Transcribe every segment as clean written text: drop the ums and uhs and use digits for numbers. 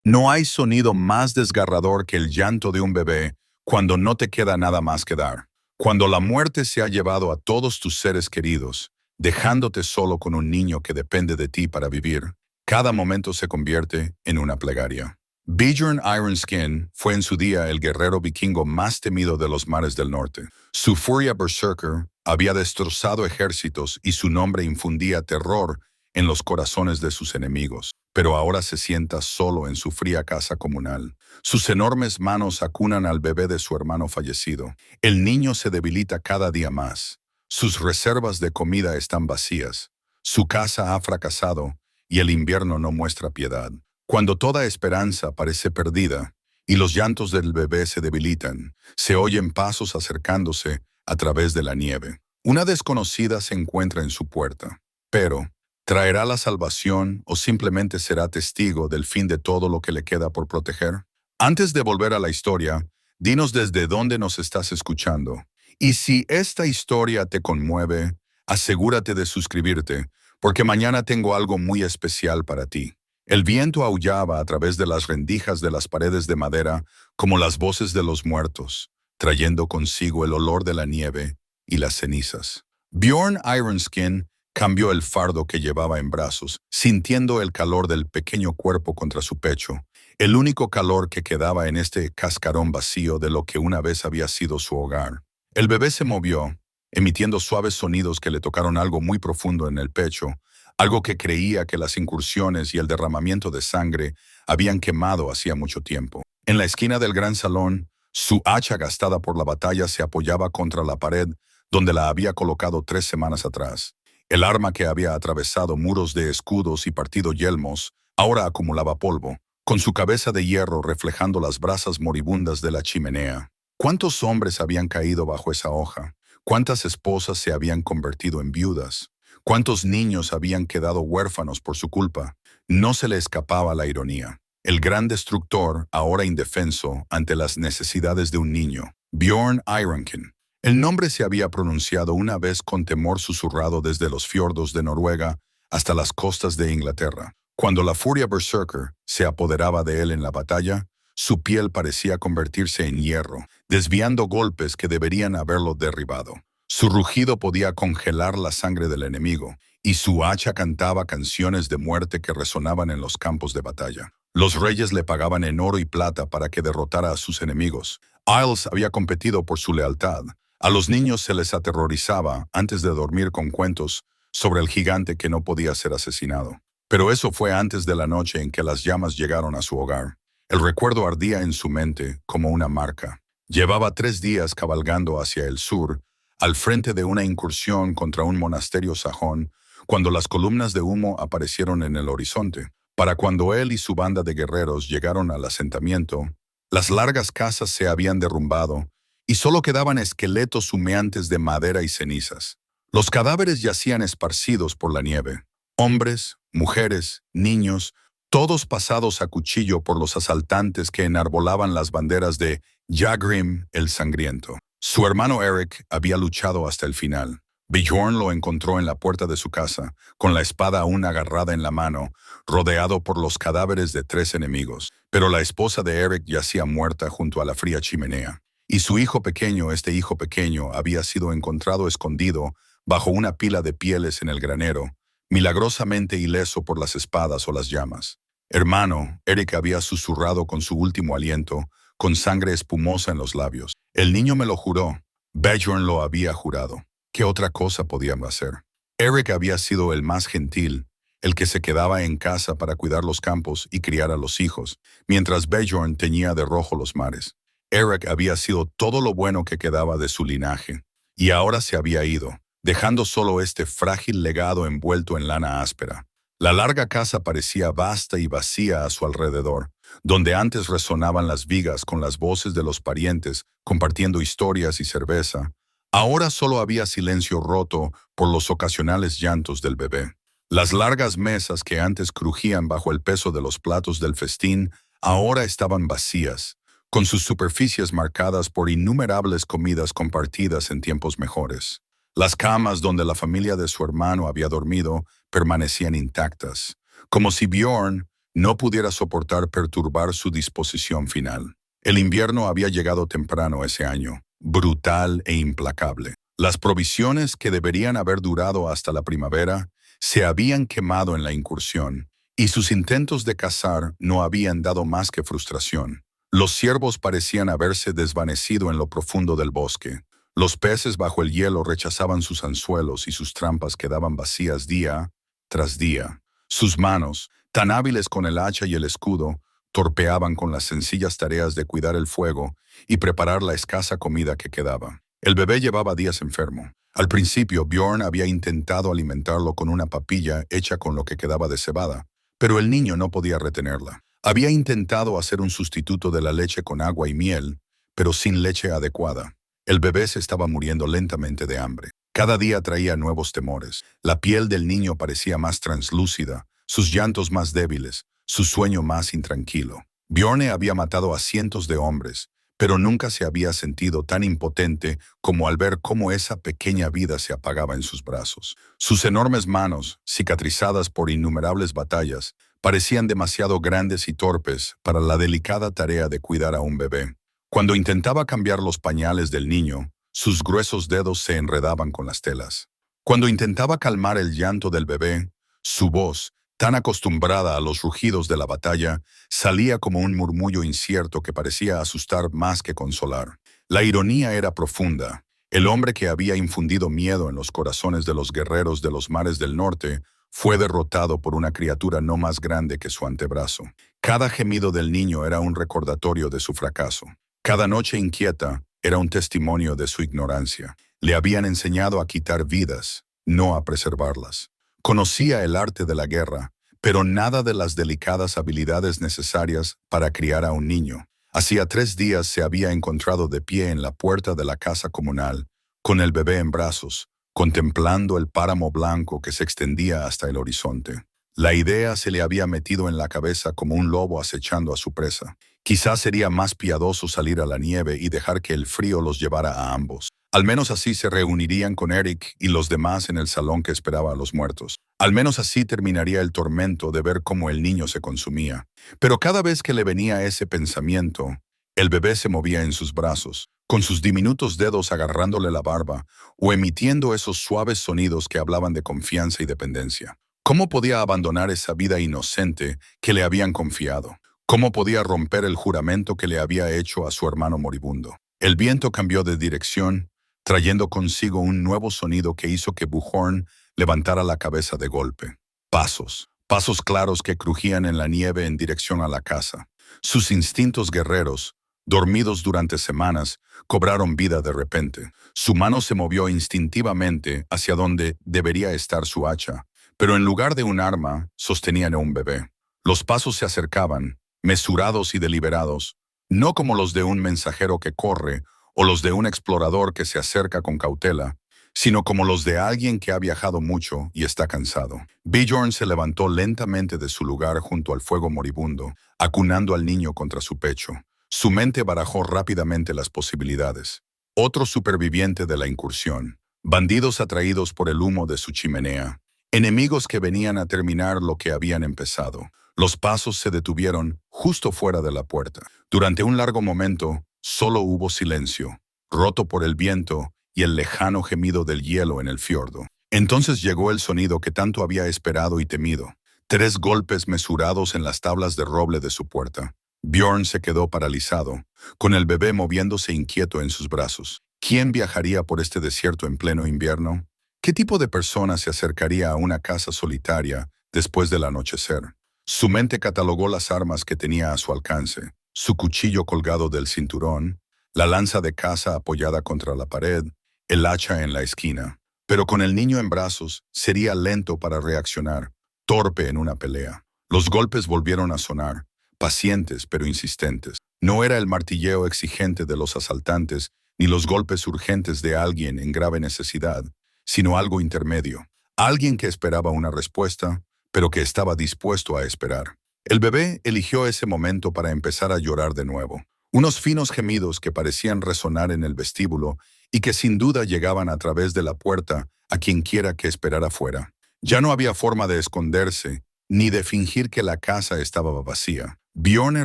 No hay sonido más desgarrador que el llanto de un bebé cuando no te queda nada más que dar. Cuando la muerte se ha llevado a todos tus seres queridos, dejándote solo con un niño que depende de ti para vivir, cada momento se convierte en una plegaria. Bjorn Ironskin fue en su día el guerrero vikingo más temido de los mares del norte. Su furia berserker había destrozado ejércitos y su nombre infundía terror en los corazones de sus enemigos. Pero ahora se sienta solo en su fría casa comunal. Sus enormes manos acunan al bebé de su hermano fallecido. El niño se debilita cada día más. Sus reservas de comida están vacías. Su casa ha fracasado y el invierno no muestra piedad. Cuando toda esperanza parece perdida y los llantos del bebé se debilitan, se oyen pasos acercándose a través de la nieve. Una desconocida se encuentra en su puerta, pero ¿traerá la salvación o simplemente será testigo del fin de todo lo que le queda por proteger? Antes de volver a la historia, dinos desde dónde nos estás escuchando. Y si esta historia te conmueve, asegúrate de suscribirte, porque mañana tengo algo muy especial para ti. El viento aullaba a través de las rendijas de las paredes de madera como las voces de los muertos, trayendo consigo el olor de la nieve y las cenizas. Bjorn Ironskin cambió el fardo que llevaba en brazos, sintiendo el calor del pequeño cuerpo contra su pecho, el único calor que quedaba en este cascarón vacío de lo que una vez había sido su hogar. El bebé se movió, emitiendo suaves sonidos que le tocaron algo muy profundo en el pecho, algo que creía que las incursiones y el derramamiento de sangre habían quemado hacía mucho tiempo. En la esquina del gran salón, su hacha gastada por la batalla se apoyaba contra la pared donde la había colocado 3 semanas atrás. El arma que había atravesado muros de escudos y partido yelmos ahora acumulaba polvo, con su cabeza de hierro reflejando las brasas moribundas de la chimenea. ¿Cuántos hombres habían caído bajo esa hoja? ¿Cuántas esposas se habían convertido en viudas? ¿Cuántos niños habían quedado huérfanos por su culpa? No se le escapaba la ironía. El gran destructor, ahora indefenso ante las necesidades de un niño, Bjorn Ironskin. El nombre se había pronunciado una vez con temor susurrado desde los fiordos de Noruega hasta las costas de Inglaterra. Cuando la furia berserker se apoderaba de él en la batalla, su piel parecía convertirse en hierro, desviando golpes que deberían haberlo derribado. Su rugido podía congelar la sangre del enemigo, y su hacha cantaba canciones de muerte que resonaban en los campos de batalla. Los reyes le pagaban en oro y plata para que derrotara a sus enemigos. Isles había competido por su lealtad. A los niños se les aterrorizaba antes de dormir con cuentos sobre el gigante que no podía ser asesinado. Pero eso fue antes de la noche en que las llamas llegaron a su hogar. El recuerdo ardía en su mente como una marca. Llevaba 3 días cabalgando hacia el sur, al frente de una incursión contra un monasterio sajón, cuando las columnas de humo aparecieron en el horizonte. Para cuando él y su banda de guerreros llegaron al asentamiento, las largas casas se habían derrumbado y solo quedaban esqueletos humeantes de madera y cenizas. Los cadáveres yacían esparcidos por la nieve. Hombres, mujeres, niños, todos pasados a cuchillo por los asaltantes que enarbolaban las banderas de Jagrim el Sangriento. Su hermano Eric había luchado hasta el final. Bjorn lo encontró en la puerta de su casa, con la espada aún agarrada en la mano, rodeado por los cadáveres de 3 enemigos. Pero la esposa de Eric yacía muerta junto a la fría chimenea. Y su hijo pequeño, este hijo pequeño, había sido encontrado escondido bajo una pila de pieles en el granero, milagrosamente ileso por las espadas o las llamas. Hermano, Eric había susurrado con su último aliento, con sangre espumosa en los labios. El niño me lo juró. Bjorn lo había jurado. ¿Qué otra cosa podían hacer? Eric había sido el más gentil, el que se quedaba en casa para cuidar los campos y criar a los hijos, mientras Bjorn teñía de rojo los mares. Eric había sido todo lo bueno que quedaba de su linaje, y ahora se había ido, dejando solo este frágil legado envuelto en lana áspera. La larga casa parecía vasta y vacía a su alrededor, donde antes resonaban las vigas con las voces de los parientes compartiendo historias y cerveza. Ahora solo había silencio roto por los ocasionales llantos del bebé. Las largas mesas que antes crujían bajo el peso de los platos del festín ahora estaban vacías, con sus superficies marcadas por innumerables comidas compartidas en tiempos mejores. Las camas donde la familia de su hermano había dormido permanecían intactas, como si Bjorn no pudiera soportar perturbar su disposición final. El invierno había llegado temprano ese año, brutal e implacable. Las provisiones que deberían haber durado hasta la primavera se habían quemado en la incursión, y sus intentos de cazar no habían dado más que frustración. Los ciervos parecían haberse desvanecido en lo profundo del bosque. Los peces bajo el hielo rechazaban sus anzuelos y sus trampas quedaban vacías día tras día. Sus manos, tan hábiles con el hacha y el escudo, torpeaban con las sencillas tareas de cuidar el fuego y preparar la escasa comida que quedaba. El bebé llevaba días enfermo. Al principio, Bjorn había intentado alimentarlo con una papilla hecha con lo que quedaba de cebada, pero el niño no podía retenerla. Había intentado hacer un sustituto de la leche con agua y miel, pero sin leche adecuada. El bebé se estaba muriendo lentamente de hambre. Cada día traía nuevos temores. La piel del niño parecía más translúcida, sus llantos más débiles, su sueño más intranquilo. Bjorn había matado a cientos de hombres, pero nunca se había sentido tan impotente como al ver cómo esa pequeña vida se apagaba en sus brazos. Sus enormes manos, cicatrizadas por innumerables batallas, parecían demasiado grandes y torpes para la delicada tarea de cuidar a un bebé. Cuando intentaba cambiar los pañales del niño, sus gruesos dedos se enredaban con las telas. Cuando intentaba calmar el llanto del bebé, su voz, tan acostumbrada a los rugidos de la batalla, salía como un murmullo incierto que parecía asustar más que consolar. La ironía era profunda. El hombre que había infundido miedo en los corazones de los guerreros de los mares del norte fue derrotado por una criatura no más grande que su antebrazo. Cada gemido del niño era un recordatorio de su fracaso. Cada noche inquieta era un testimonio de su ignorancia. Le habían enseñado a quitar vidas, no a preservarlas. Conocía el arte de la guerra, pero nada de las delicadas habilidades necesarias para criar a un niño. Hacía 3 días se había encontrado de pie en la puerta de la casa comunal, con el bebé en brazos, contemplando el páramo blanco que se extendía hasta el horizonte. La idea se le había metido en la cabeza como un lobo acechando a su presa. Quizás sería más piadoso salir a la nieve y dejar que el frío los llevara a ambos. Al menos así se reunirían con Eric y los demás en el salón que esperaba a los muertos. Al menos así terminaría el tormento de ver cómo el niño se consumía. Pero cada vez que le venía ese pensamiento, el bebé se movía en sus brazos, con sus diminutos dedos agarrándole la barba o emitiendo esos suaves sonidos que hablaban de confianza y dependencia. ¿Cómo podía abandonar esa vida inocente que le habían confiado? ¿Cómo podía romper el juramento que le había hecho a su hermano moribundo? El viento cambió de dirección, trayendo consigo un nuevo sonido que hizo que Bjorn levantara la cabeza de golpe. Pasos claros que crujían en la nieve en dirección a la casa. Sus instintos guerreros, dormidos durante semanas, cobraron vida de repente. Su mano se movió instintivamente hacia donde debería estar su hacha, pero en lugar de un arma, sostenían a un bebé. Los pasos se acercaban, mesurados y deliberados, no como los de un mensajero que corre o los de un explorador que se acerca con cautela, sino como los de alguien que ha viajado mucho y está cansado. Bjorn se levantó lentamente de su lugar junto al fuego moribundo, acunando al niño contra su pecho. Su mente barajó rápidamente las posibilidades. Otro superviviente de la incursión, bandidos atraídos por el humo de su chimenea, enemigos que venían a terminar lo que habían empezado. Los pasos se detuvieron justo fuera de la puerta. Durante un largo momento, solo hubo silencio, roto por el viento y el lejano gemido del hielo en el fiordo. Entonces llegó el sonido que tanto había esperado y temido. 3 golpes mesurados en las tablas de roble de su puerta. Bjorn se quedó paralizado, con el bebé moviéndose inquieto en sus brazos. ¿Quién viajaría por este desierto en pleno invierno? ¿Qué tipo de persona se acercaría a una casa solitaria después del anochecer? Su mente catalogó las armas que tenía a su alcance: su cuchillo colgado del cinturón, la lanza de caza apoyada contra la pared, el hacha en la esquina. Pero con el niño en brazos, sería lento para reaccionar, torpe en una pelea. Los golpes volvieron a sonar, pacientes pero insistentes. No era el martilleo exigente de los asaltantes, ni los golpes urgentes de alguien en grave necesidad, sino algo intermedio. Alguien que esperaba una respuesta, pero que estaba dispuesto a esperar. El bebé eligió ese momento para empezar a llorar de nuevo. Unos finos gemidos que parecían resonar en el vestíbulo y que sin duda llegaban a través de la puerta a quien quiera que esperara fuera. Ya no había forma de esconderse, ni de fingir que la casa estaba vacía. Bjorn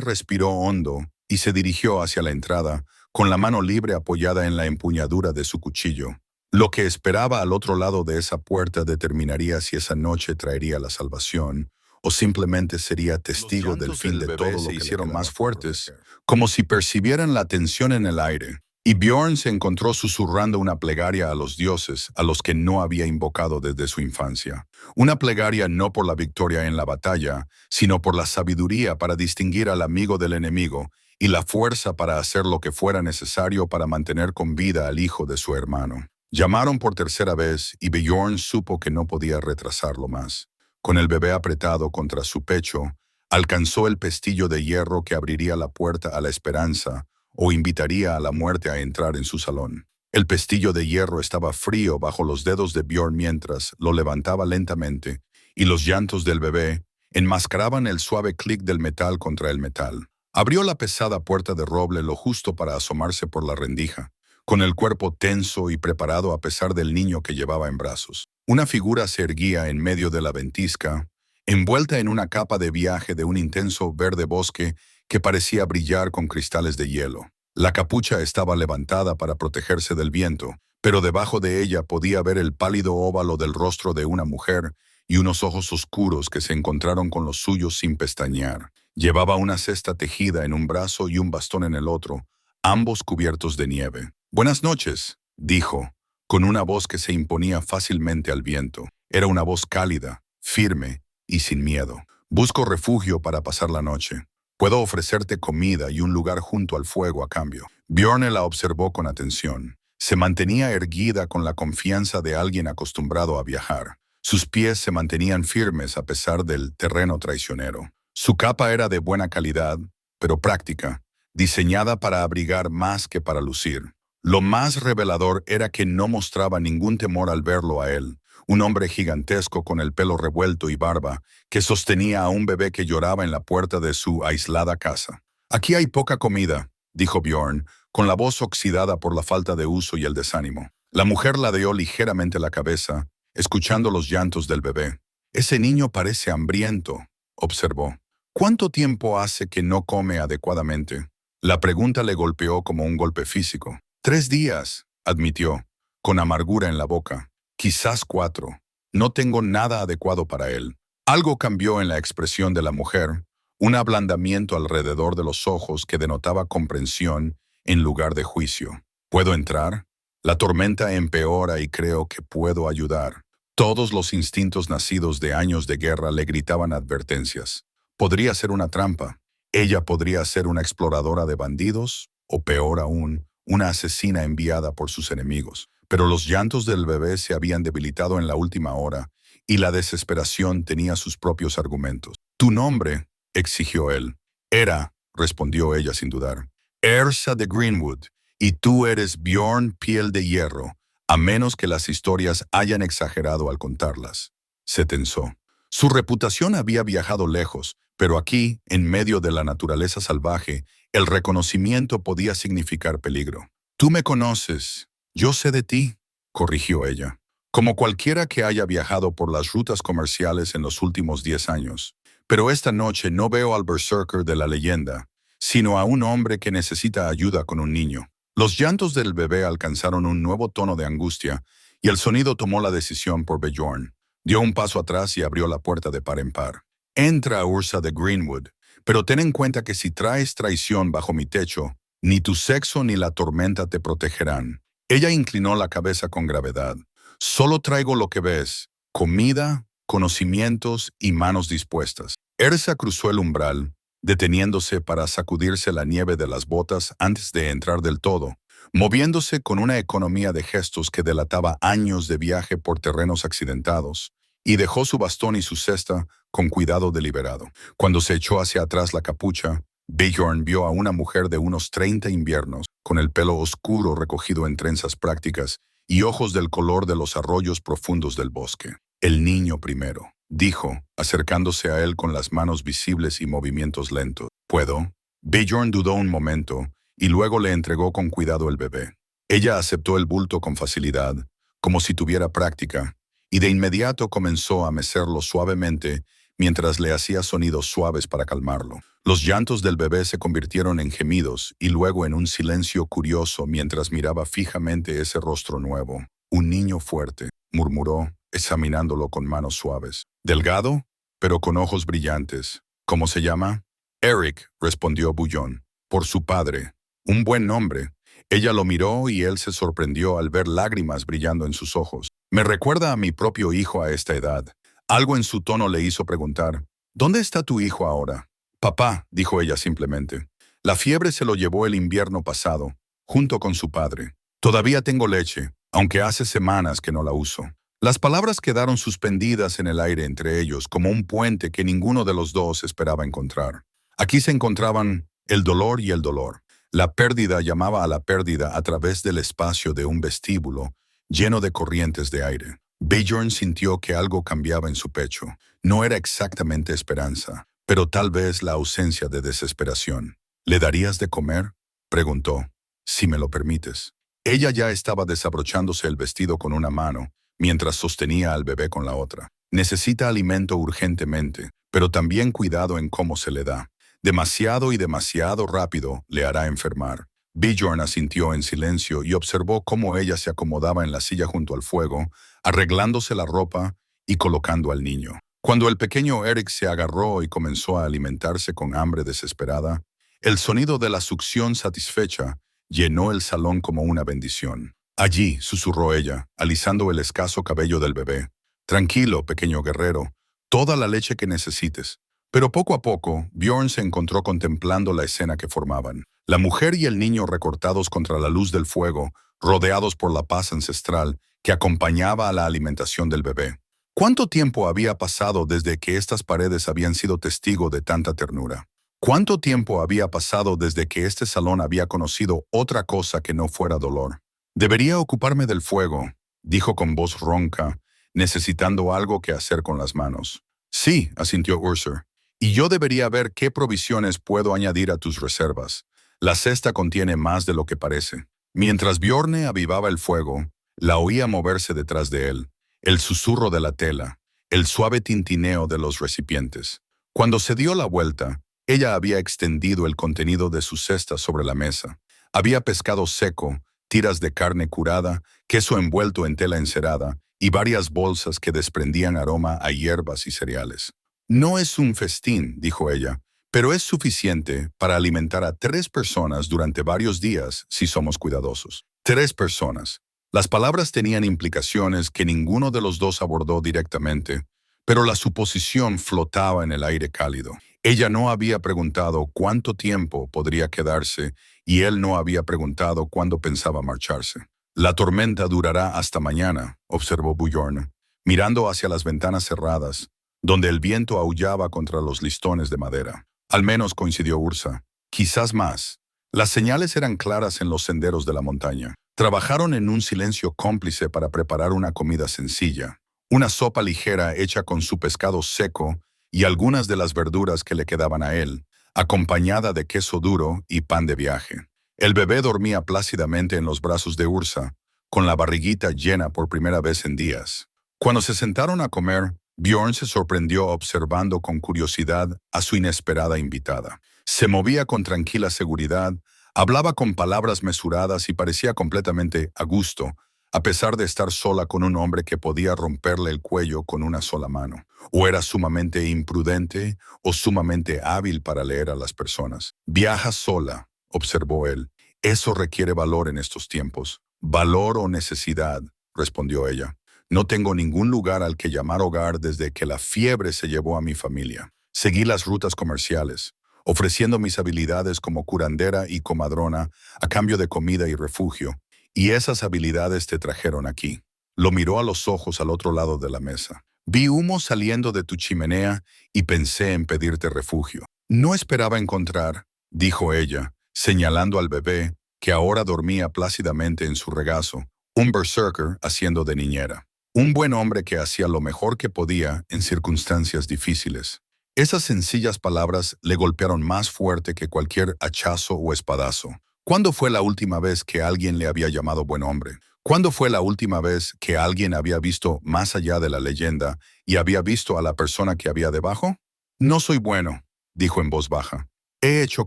respiró hondo y se dirigió hacia la entrada, con la mano libre apoyada en la empuñadura de su cuchillo. Lo que esperaba al otro lado de esa puerta determinaría si esa noche traería la salvación o simplemente sería testigo del fin de todo. Se hicieron más fuertes, como si percibieran la tensión en el aire. Y Bjorn se encontró susurrando una plegaria a los dioses a los que no había invocado desde su infancia. Una plegaria no por la victoria en la batalla, sino por la sabiduría para distinguir al amigo del enemigo y la fuerza para hacer lo que fuera necesario para mantener con vida al hijo de su hermano. Llamaron por tercera vez y Bjorn supo que no podía retrasarlo más. Con el bebé apretado contra su pecho, alcanzó el pestillo de hierro que abriría la puerta a la esperanza o invitaría a la muerte a entrar en su salón. El pestillo de hierro estaba frío bajo los dedos de Bjorn mientras lo levantaba lentamente, y los llantos del bebé enmascaraban el suave clic del metal contra el metal. Abrió la pesada puerta de roble lo justo para asomarse por la rendija, con el cuerpo tenso y preparado a pesar del niño que llevaba en brazos. Una figura se erguía en medio de la ventisca, envuelta en una capa de viaje de un intenso verde bosque que parecía brillar con cristales de hielo. La capucha estaba levantada para protegerse del viento, pero debajo de ella podía ver el pálido óvalo del rostro de una mujer y unos ojos oscuros que se encontraron con los suyos sin pestañear. Llevaba una cesta tejida en un brazo y un bastón en el otro, ambos cubiertos de nieve. «Buenas noches», dijo, con una voz que se imponía fácilmente al viento. Era una voz cálida, firme y sin miedo. «Busco refugio para pasar la noche. Puedo ofrecerte comida y un lugar junto al fuego a cambio». Bjorn la observó con atención. Se mantenía erguida con la confianza de alguien acostumbrado a viajar. Sus pies se mantenían firmes a pesar del terreno traicionero. Su capa era de buena calidad, pero práctica, diseñada para abrigar más que para lucir. Lo más revelador era que no mostraba ningún temor al verlo a él, un hombre gigantesco con el pelo revuelto y barba, que sostenía a un bebé que lloraba en la puerta de su aislada casa. «Aquí hay poca comida», dijo Bjorn, con la voz oxidada por la falta de uso y el desánimo. La mujer ladeó ligeramente la cabeza, escuchando los llantos del bebé. «Ese niño parece hambriento», observó. «¿Cuánto tiempo hace que no come adecuadamente?» La pregunta le golpeó como un golpe físico. «3 días», admitió, con amargura en la boca. «Quizás 4. No tengo nada adecuado para él». Algo cambió en la expresión de la mujer, un ablandamiento alrededor de los ojos que denotaba comprensión en lugar de juicio. «¿Puedo entrar? La tormenta empeora y creo que puedo ayudar». Todos los instintos nacidos de años de guerra le gritaban advertencias. Podría ser una trampa. Ella podría ser una exploradora de bandidos, o peor aún, una asesina enviada por sus enemigos. Pero los llantos del bebé se habían debilitado en la última hora, y la desesperación tenía sus propios argumentos. «¿Tu nombre?», exigió él. «Era», respondió ella sin dudar. «Ersa de Greenwood, y tú eres Bjorn Piel de Hierro, a menos que las historias hayan exagerado al contarlas». Se tensó. Su reputación había viajado lejos, pero aquí, en medio de la naturaleza salvaje, el reconocimiento podía significar peligro. «Tú me conoces. Yo sé de ti», corrigió ella. «Como cualquiera que haya viajado por las rutas comerciales en los últimos 10 años. Pero esta noche no veo al berserker de la leyenda, sino a un hombre que necesita ayuda con un niño». Los llantos del bebé alcanzaron un nuevo tono de angustia, y el sonido tomó la decisión por Bjorn. Dio un paso atrás y abrió la puerta de par en par. «Entra, Ursa de Greenwood, pero ten en cuenta que si traes traición bajo mi techo, ni tu sexo ni la tormenta te protegerán». Ella inclinó la cabeza con gravedad. «Solo traigo lo que ves: comida, conocimientos y manos dispuestas». Ersa cruzó el umbral, deteniéndose para sacudirse la nieve de las botas antes de entrar del todo, moviéndose con una economía de gestos que delataba años de viaje por terrenos accidentados, y dejó su bastón y su cesta con cuidado deliberado. Cuando se echó hacia atrás la capucha, Bjorn vio a una mujer de unos 30 inviernos, con el pelo oscuro recogido en trenzas prácticas y ojos del color de los arroyos profundos del bosque. «El niño primero», dijo, acercándose a él con las manos visibles y movimientos lentos. «¿Puedo?». Bjorn dudó un momento y luego le entregó con cuidado el bebé. Ella aceptó el bulto con facilidad, como si tuviera práctica, y de inmediato comenzó a mecerlo suavemente mientras le hacía sonidos suaves para calmarlo. Los llantos del bebé se convirtieron en gemidos y luego en un silencio curioso mientras miraba fijamente ese rostro nuevo. Un niño fuerte, murmuró, examinándolo con manos suaves. Delgado, pero con ojos brillantes. ¿Cómo se llama? Eric, respondió Bullón. Por su padre. Un buen nombre. Ella lo miró y él se sorprendió al ver lágrimas brillando en sus ojos. Me recuerda a mi propio hijo a esta edad. Algo en su tono le hizo preguntar, ¿dónde está tu hijo ahora? Papá, dijo ella simplemente. La fiebre se lo llevó el invierno pasado, junto con su padre. Todavía tengo leche, aunque hace semanas que no la uso. Las palabras quedaron suspendidas en el aire entre ellos, como un puente que ninguno de los dos esperaba encontrar. Aquí se encontraban el dolor y el dolor. La pérdida llamaba a la pérdida a través del espacio de un vestíbulo lleno de corrientes de aire. Bjorn sintió que algo cambiaba en su pecho. No era exactamente esperanza, pero tal vez la ausencia de desesperación. ¿Le darías de comer? Preguntó. Si me lo permites. Ella ya estaba desabrochándose el vestido con una mano, mientras sostenía al bebé con la otra. Necesita alimento urgentemente, pero también cuidado en cómo se le da. Demasiado y demasiado rápido le hará enfermar. Bjorn asintió en silencio y observó cómo ella se acomodaba en la silla junto al fuego, arreglándose la ropa y colocando al niño. Cuando el pequeño Eric se agarró y comenzó a alimentarse con hambre desesperada, el sonido de la succión satisfecha llenó el salón como una bendición. Allí, susurró ella, alisando el escaso cabello del bebé. Tranquilo, pequeño guerrero, toda la leche que necesites. Pero poco a poco, Bjorn se encontró contemplando la escena que formaban. La mujer y el niño recortados contra la luz del fuego, rodeados por la paz ancestral que acompañaba a la alimentación del bebé. ¿Cuánto tiempo había pasado desde que estas paredes habían sido testigo de tanta ternura? ¿Cuánto tiempo había pasado desde que este salón había conocido otra cosa que no fuera dolor? Debería ocuparme del fuego, dijo con voz ronca, necesitando algo que hacer con las manos. Sí, asintió Ursa. Y yo debería ver qué provisiones puedo añadir a tus reservas. La cesta contiene más de lo que parece. Mientras Bjorn avivaba el fuego, la oía moverse detrás de él, el susurro de la tela, el suave tintineo de los recipientes. Cuando se dio la vuelta, ella había extendido el contenido de su cesta sobre la mesa. Había pescado seco, tiras de carne curada, queso envuelto en tela encerada y varias bolsas que desprendían aroma a hierbas y cereales. No es un festín, dijo ella, pero es suficiente para alimentar a 3 personas durante varios días si somos cuidadosos. 3 personas. Las palabras tenían implicaciones que ninguno de los dos abordó directamente, pero la suposición flotaba en el aire cálido. Ella no había preguntado cuánto tiempo podría quedarse y él no había preguntado cuándo pensaba marcharse. La tormenta durará hasta mañana, observó Bjorn, mirando hacia las ventanas cerradas, donde el viento aullaba contra los listones de madera. Al menos, coincidió Ursa. Quizás más. Las señales eran claras en los senderos de la montaña. Trabajaron en un silencio cómplice para preparar una comida sencilla. Una sopa ligera hecha con su pescado seco y algunas de las verduras que le quedaban a él, acompañada de queso duro y pan de viaje. El bebé dormía plácidamente en los brazos de Ursa, con la barriguita llena por primera vez en días. Cuando se sentaron a comer, Bjorn se sorprendió observando con curiosidad a su inesperada invitada. Se movía con tranquila seguridad, hablaba con palabras mesuradas y parecía completamente a gusto, a pesar de estar sola con un hombre que podía romperle el cuello con una sola mano. O era sumamente imprudente o sumamente hábil para leer a las personas. Viaja sola, observó él. Eso requiere valor en estos tiempos. Valor o necesidad, respondió ella. No tengo ningún lugar al que llamar hogar desde que la fiebre se llevó a mi familia. Seguí las rutas comerciales, ofreciendo mis habilidades como curandera y comadrona a cambio de comida y refugio, y esas habilidades te trajeron aquí. Lo miró a los ojos al otro lado de la mesa. Vi humo saliendo de tu chimenea y pensé en pedirte refugio. No esperaba encontrar, dijo ella, señalando al bebé, que ahora dormía plácidamente en su regazo, un berserker haciendo de niñera. Un buen hombre que hacía lo mejor que podía en circunstancias difíciles. Esas sencillas palabras le golpearon más fuerte que cualquier hachazo o espadazo. ¿Cuándo fue la última vez que alguien le había llamado buen hombre? ¿Cuándo fue la última vez que alguien había visto más allá de la leyenda y había visto a la persona que había debajo? No soy bueno, dijo en voz baja. He hecho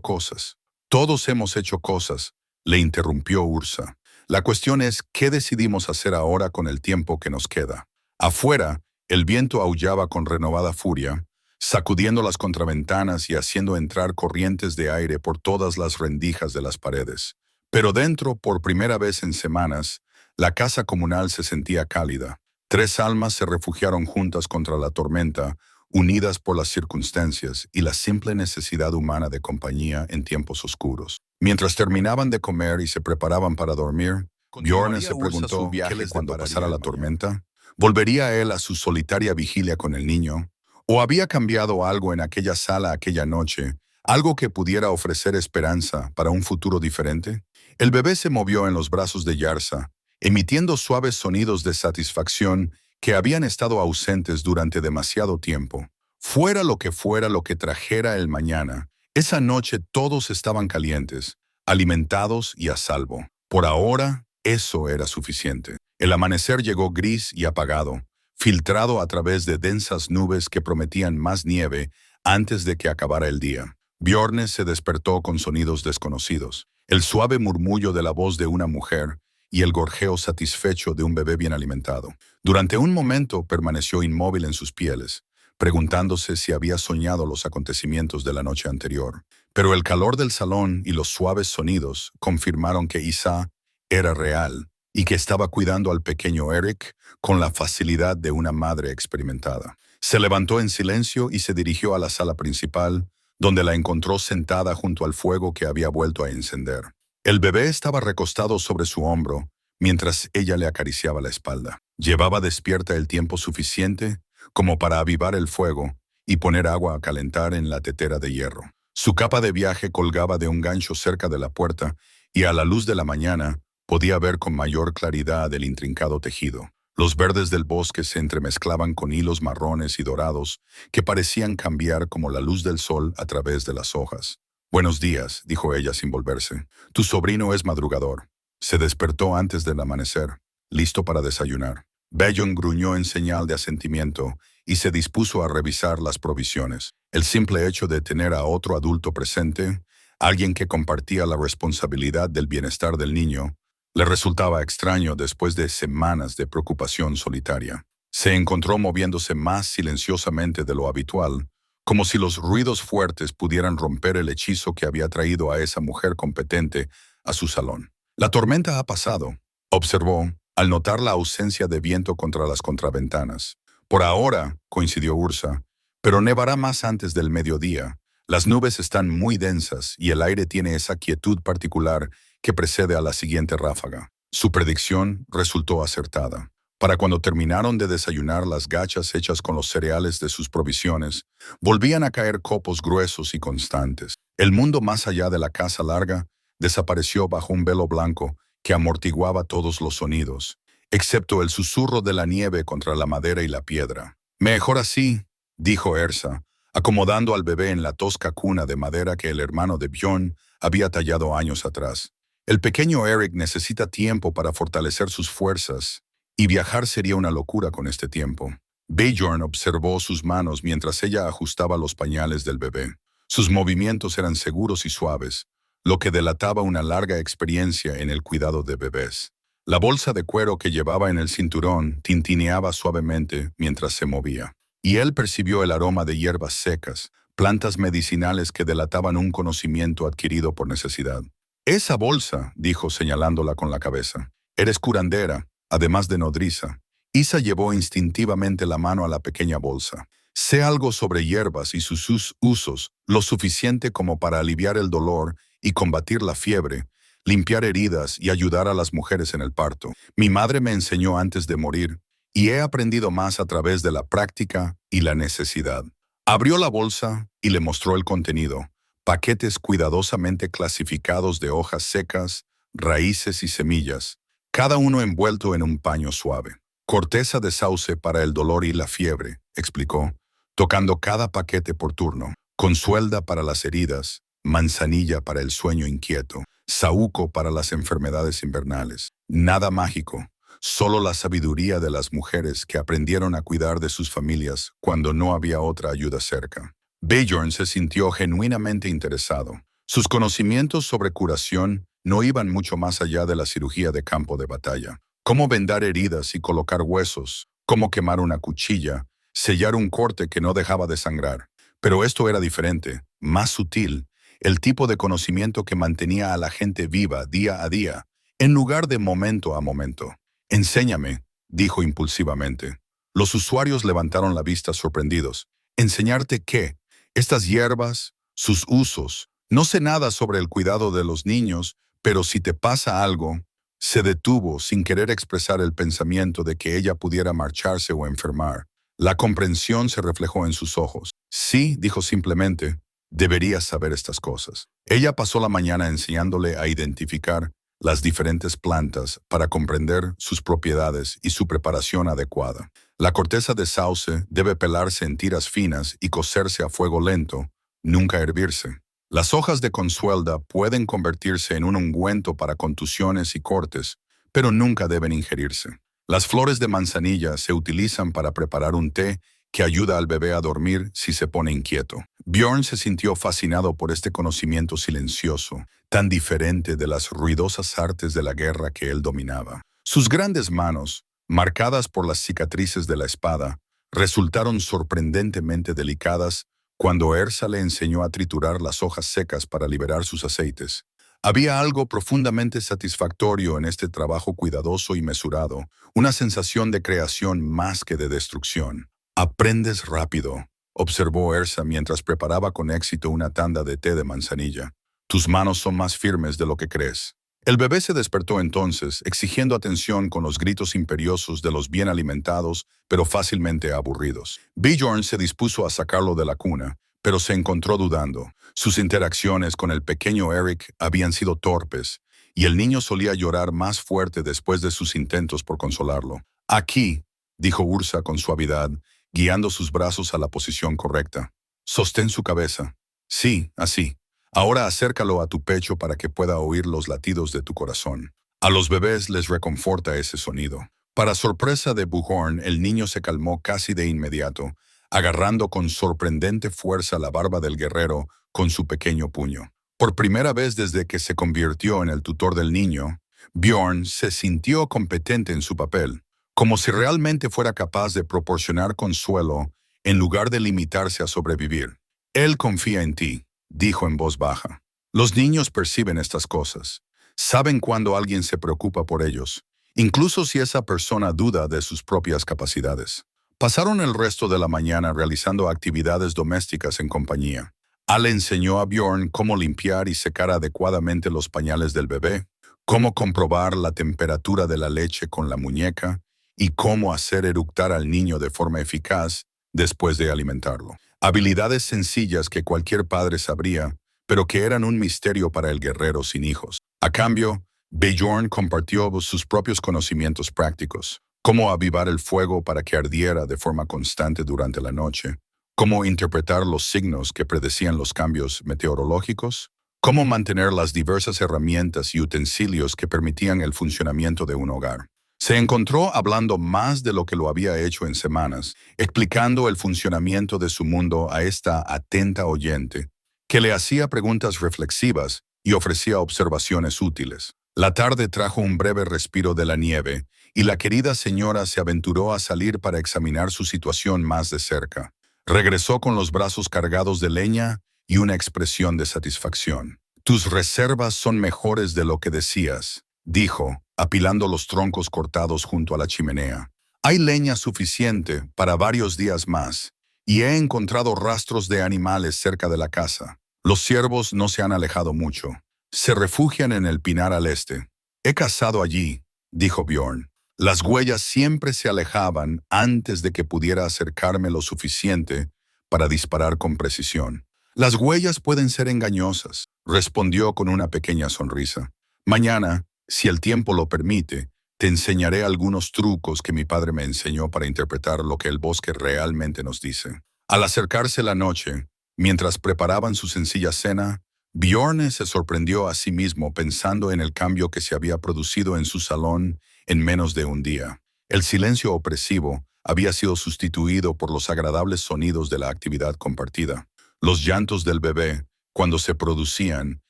cosas. Todos hemos hecho cosas, le interrumpió Ursa. La cuestión es, ¿qué decidimos hacer ahora con el tiempo que nos queda? Afuera, el viento aullaba con renovada furia, sacudiendo las contraventanas y haciendo entrar corrientes de aire por todas las rendijas de las paredes. Pero dentro, por primera vez en semanas, la casa comunal se sentía cálida. 3 almas se refugiaron juntas contra la tormenta, unidas por las circunstancias y la simple necesidad humana de compañía en tiempos oscuros. Mientras terminaban de comer y se preparaban para dormir, Bjorn se preguntó qué les cuando pasara la tormenta. ¿Volvería él a su solitaria vigilia con el niño? ¿O había cambiado algo en aquella sala aquella noche, algo que pudiera ofrecer esperanza para un futuro diferente? El bebé se movió en los brazos de Yarsa, emitiendo suaves sonidos de satisfacción que habían estado ausentes durante demasiado tiempo. Fuera lo que trajera el mañana, esa noche todos estaban calientes, alimentados y a salvo. Por ahora, eso era suficiente. El amanecer llegó gris y apagado, filtrado a través de densas nubes que prometían más nieve antes de que acabara el día. Bjorn se despertó con sonidos desconocidos, el suave murmullo de la voz de una mujer y el gorjeo satisfecho de un bebé bien alimentado. Durante un momento permaneció inmóvil en sus pieles, preguntándose si había soñado los acontecimientos de la noche anterior. Pero el calor del salón y los suaves sonidos confirmaron que Isa era real y que estaba cuidando al pequeño Eric con la facilidad de una madre experimentada. Se levantó en silencio y se dirigió a la sala principal, donde la encontró sentada junto al fuego que había vuelto a encender. El bebé estaba recostado sobre su hombro, mientras ella le acariciaba la espalda. Llevaba despierta el tiempo suficiente como para avivar el fuego y poner agua a calentar en la tetera de hierro. Su capa de viaje colgaba de un gancho cerca de la puerta y a la luz de la mañana podía ver con mayor claridad el intrincado tejido. Los verdes del bosque se entremezclaban con hilos marrones y dorados que parecían cambiar como la luz del sol a través de las hojas. «Buenos días», dijo ella sin volverse. «Tu sobrino es madrugador». Se despertó antes del amanecer, listo para desayunar. Bellon gruñó en señal de asentimiento y se dispuso a revisar las provisiones. El simple hecho de tener a otro adulto presente, alguien que compartía la responsabilidad del bienestar del niño, le resultaba extraño después de semanas de preocupación solitaria. Se encontró moviéndose más silenciosamente de lo habitual, como si los ruidos fuertes pudieran romper el hechizo que había traído a esa mujer competente a su salón. «La tormenta ha pasado», observó, al notar la ausencia de viento contra las contraventanas. «Por ahora», coincidió Ursa, «pero nevará más antes del mediodía. Las nubes están muy densas y el aire tiene esa quietud particular que precede a la siguiente ráfaga». Su predicción resultó acertada. Para cuando terminaron de desayunar las gachas hechas con los cereales de sus provisiones, volvían a caer copos gruesos y constantes. El mundo más allá de la casa larga desapareció bajo un velo blanco que amortiguaba todos los sonidos, excepto el susurro de la nieve contra la madera y la piedra. «Mejor así», dijo Ersa, acomodando al bebé en la tosca cuna de madera que el hermano de Bjorn había tallado años atrás. «El pequeño Eric necesita tiempo para fortalecer sus fuerzas, y viajar sería una locura con este tiempo». Bjorn observó sus manos mientras ella ajustaba los pañales del bebé. Sus movimientos eran seguros y suaves, lo que delataba una larga experiencia en el cuidado de bebés. La bolsa de cuero que llevaba en el cinturón tintineaba suavemente mientras se movía, y él percibió el aroma de hierbas secas, plantas medicinales que delataban un conocimiento adquirido por necesidad. «Esa bolsa», dijo señalándola con la cabeza, «eres curandera, además de nodriza». Isa llevó instintivamente la mano a la pequeña bolsa. «Sé algo sobre hierbas y sus usos, lo suficiente como para aliviar el dolor y combatir la fiebre, limpiar heridas y ayudar a las mujeres en el parto. Mi madre me enseñó antes de morir, y he aprendido más a través de la práctica y la necesidad». Abrió la bolsa y le mostró el contenido. Paquetes cuidadosamente clasificados de hojas secas, raíces y semillas, cada uno envuelto en un paño suave. «Corteza de sauce para el dolor y la fiebre», explicó, tocando cada paquete por turno. «Consuelda para las heridas, manzanilla para el sueño inquieto, saúco para las enfermedades invernales. Nada mágico, solo la sabiduría de las mujeres que aprendieron a cuidar de sus familias cuando no había otra ayuda cerca. Bjorn se sintió genuinamente interesado. Sus conocimientos sobre curación no iban mucho más allá de la cirugía de campo de batalla. Cómo vendar heridas y colocar huesos, cómo quemar una cuchilla, sellar un corte que no dejaba de sangrar. Pero esto era diferente, más sutil, el tipo de conocimiento que mantenía a la gente viva día a día, en lugar de momento a momento. Enséñame, dijo impulsivamente. Los usuarios levantaron la vista sorprendidos. ¿Enseñarte qué? Estas hierbas, sus usos. No sé nada sobre el cuidado de los niños, pero si te pasa algo. Se detuvo sin querer expresar el pensamiento de que ella pudiera marcharse o enfermar. La comprensión se reflejó en sus ojos. Sí, dijo simplemente, deberías saber estas cosas. Ella pasó la mañana enseñándole a identificar las diferentes plantas para comprender sus propiedades y su preparación adecuada. La corteza de sauce debe pelarse en tiras finas y cocerse a fuego lento, nunca hervirse. Las hojas de consuelda pueden convertirse en un ungüento para contusiones y cortes, pero nunca deben ingerirse. Las flores de manzanilla se utilizan para preparar un té que ayuda al bebé a dormir si se pone inquieto. Bjorn se sintió fascinado por este conocimiento silencioso, tan diferente de las ruidosas artes de la guerra que él dominaba. Sus grandes manos, marcadas por las cicatrices de la espada, resultaron sorprendentemente delicadas cuando Ersa le enseñó a triturar las hojas secas para liberar sus aceites. Había algo profundamente satisfactorio en este trabajo cuidadoso y mesurado, una sensación de creación más que de destrucción. Aprendes rápido, observó Ersa mientras preparaba con éxito una tanda de té de manzanilla. Tus manos son más firmes de lo que crees. El bebé se despertó entonces, exigiendo atención con los gritos imperiosos de los bien alimentados, pero fácilmente aburridos. Bjorn se dispuso a sacarlo de la cuna, pero se encontró dudando. Sus interacciones con el pequeño Eric habían sido torpes, y el niño solía llorar más fuerte después de sus intentos por consolarlo. Aquí, dijo Ursa con suavidad, guiando sus brazos a la posición correcta. Sostén su cabeza. Sí, así. Ahora acércalo a tu pecho para que pueda oír los latidos de tu corazón. A los bebés les reconforta ese sonido. Para sorpresa de Bjorn, el niño se calmó casi de inmediato, agarrando con sorprendente fuerza la barba del guerrero con su pequeño puño. Por primera vez desde que se convirtió en el tutor del niño, Bjorn se sintió competente en su papel, como si realmente fuera capaz de proporcionar consuelo en lugar de limitarse a sobrevivir. Él confía en ti, dijo en voz baja. Los niños perciben estas cosas. Saben cuando alguien se preocupa por ellos, incluso si esa persona duda de sus propias capacidades. Pasaron el resto de la mañana realizando actividades domésticas en compañía. Al enseñó a Bjorn cómo limpiar y secar adecuadamente los pañales del bebé, cómo comprobar la temperatura de la leche con la muñeca y cómo hacer eructar al niño de forma eficaz después de alimentarlo. Habilidades sencillas que cualquier padre sabría, pero que eran un misterio para el guerrero sin hijos. A cambio, Bjorn compartió sus propios conocimientos prácticos, cómo avivar el fuego para que ardiera de forma constante durante la noche, cómo interpretar los signos que predecían los cambios meteorológicos, cómo mantener las diversas herramientas y utensilios que permitían el funcionamiento de un hogar. Se encontró hablando más de lo que lo había hecho en semanas, explicando el funcionamiento de su mundo a esta atenta oyente, que le hacía preguntas reflexivas y ofrecía observaciones útiles. La tarde trajo un breve respiro de la nieve, y la querida señora se aventuró a salir para examinar su situación más de cerca. Regresó con los brazos cargados de leña y una expresión de satisfacción. Tus reservas son mejores de lo que decías, dijo, apilando los troncos cortados junto a la chimenea. Hay leña suficiente para varios días más, y he encontrado rastros de animales cerca de la casa. Los ciervos no se han alejado mucho. Se refugian en el pinar al este. He cazado allí, dijo Bjorn. Las huellas siempre se alejaban antes de que pudiera acercarme lo suficiente para disparar con precisión. Las huellas pueden ser engañosas, respondió con una pequeña sonrisa. Mañana, si el tiempo lo permite, te enseñaré algunos trucos que mi padre me enseñó para interpretar lo que el bosque realmente nos dice. Al acercarse la noche, mientras preparaban su sencilla cena, Bjorn se sorprendió a sí mismo pensando en el cambio que se había producido en su salón en menos de un día. El silencio opresivo había sido sustituido por los agradables sonidos de la actividad compartida. Los llantos del bebé, cuando se producían,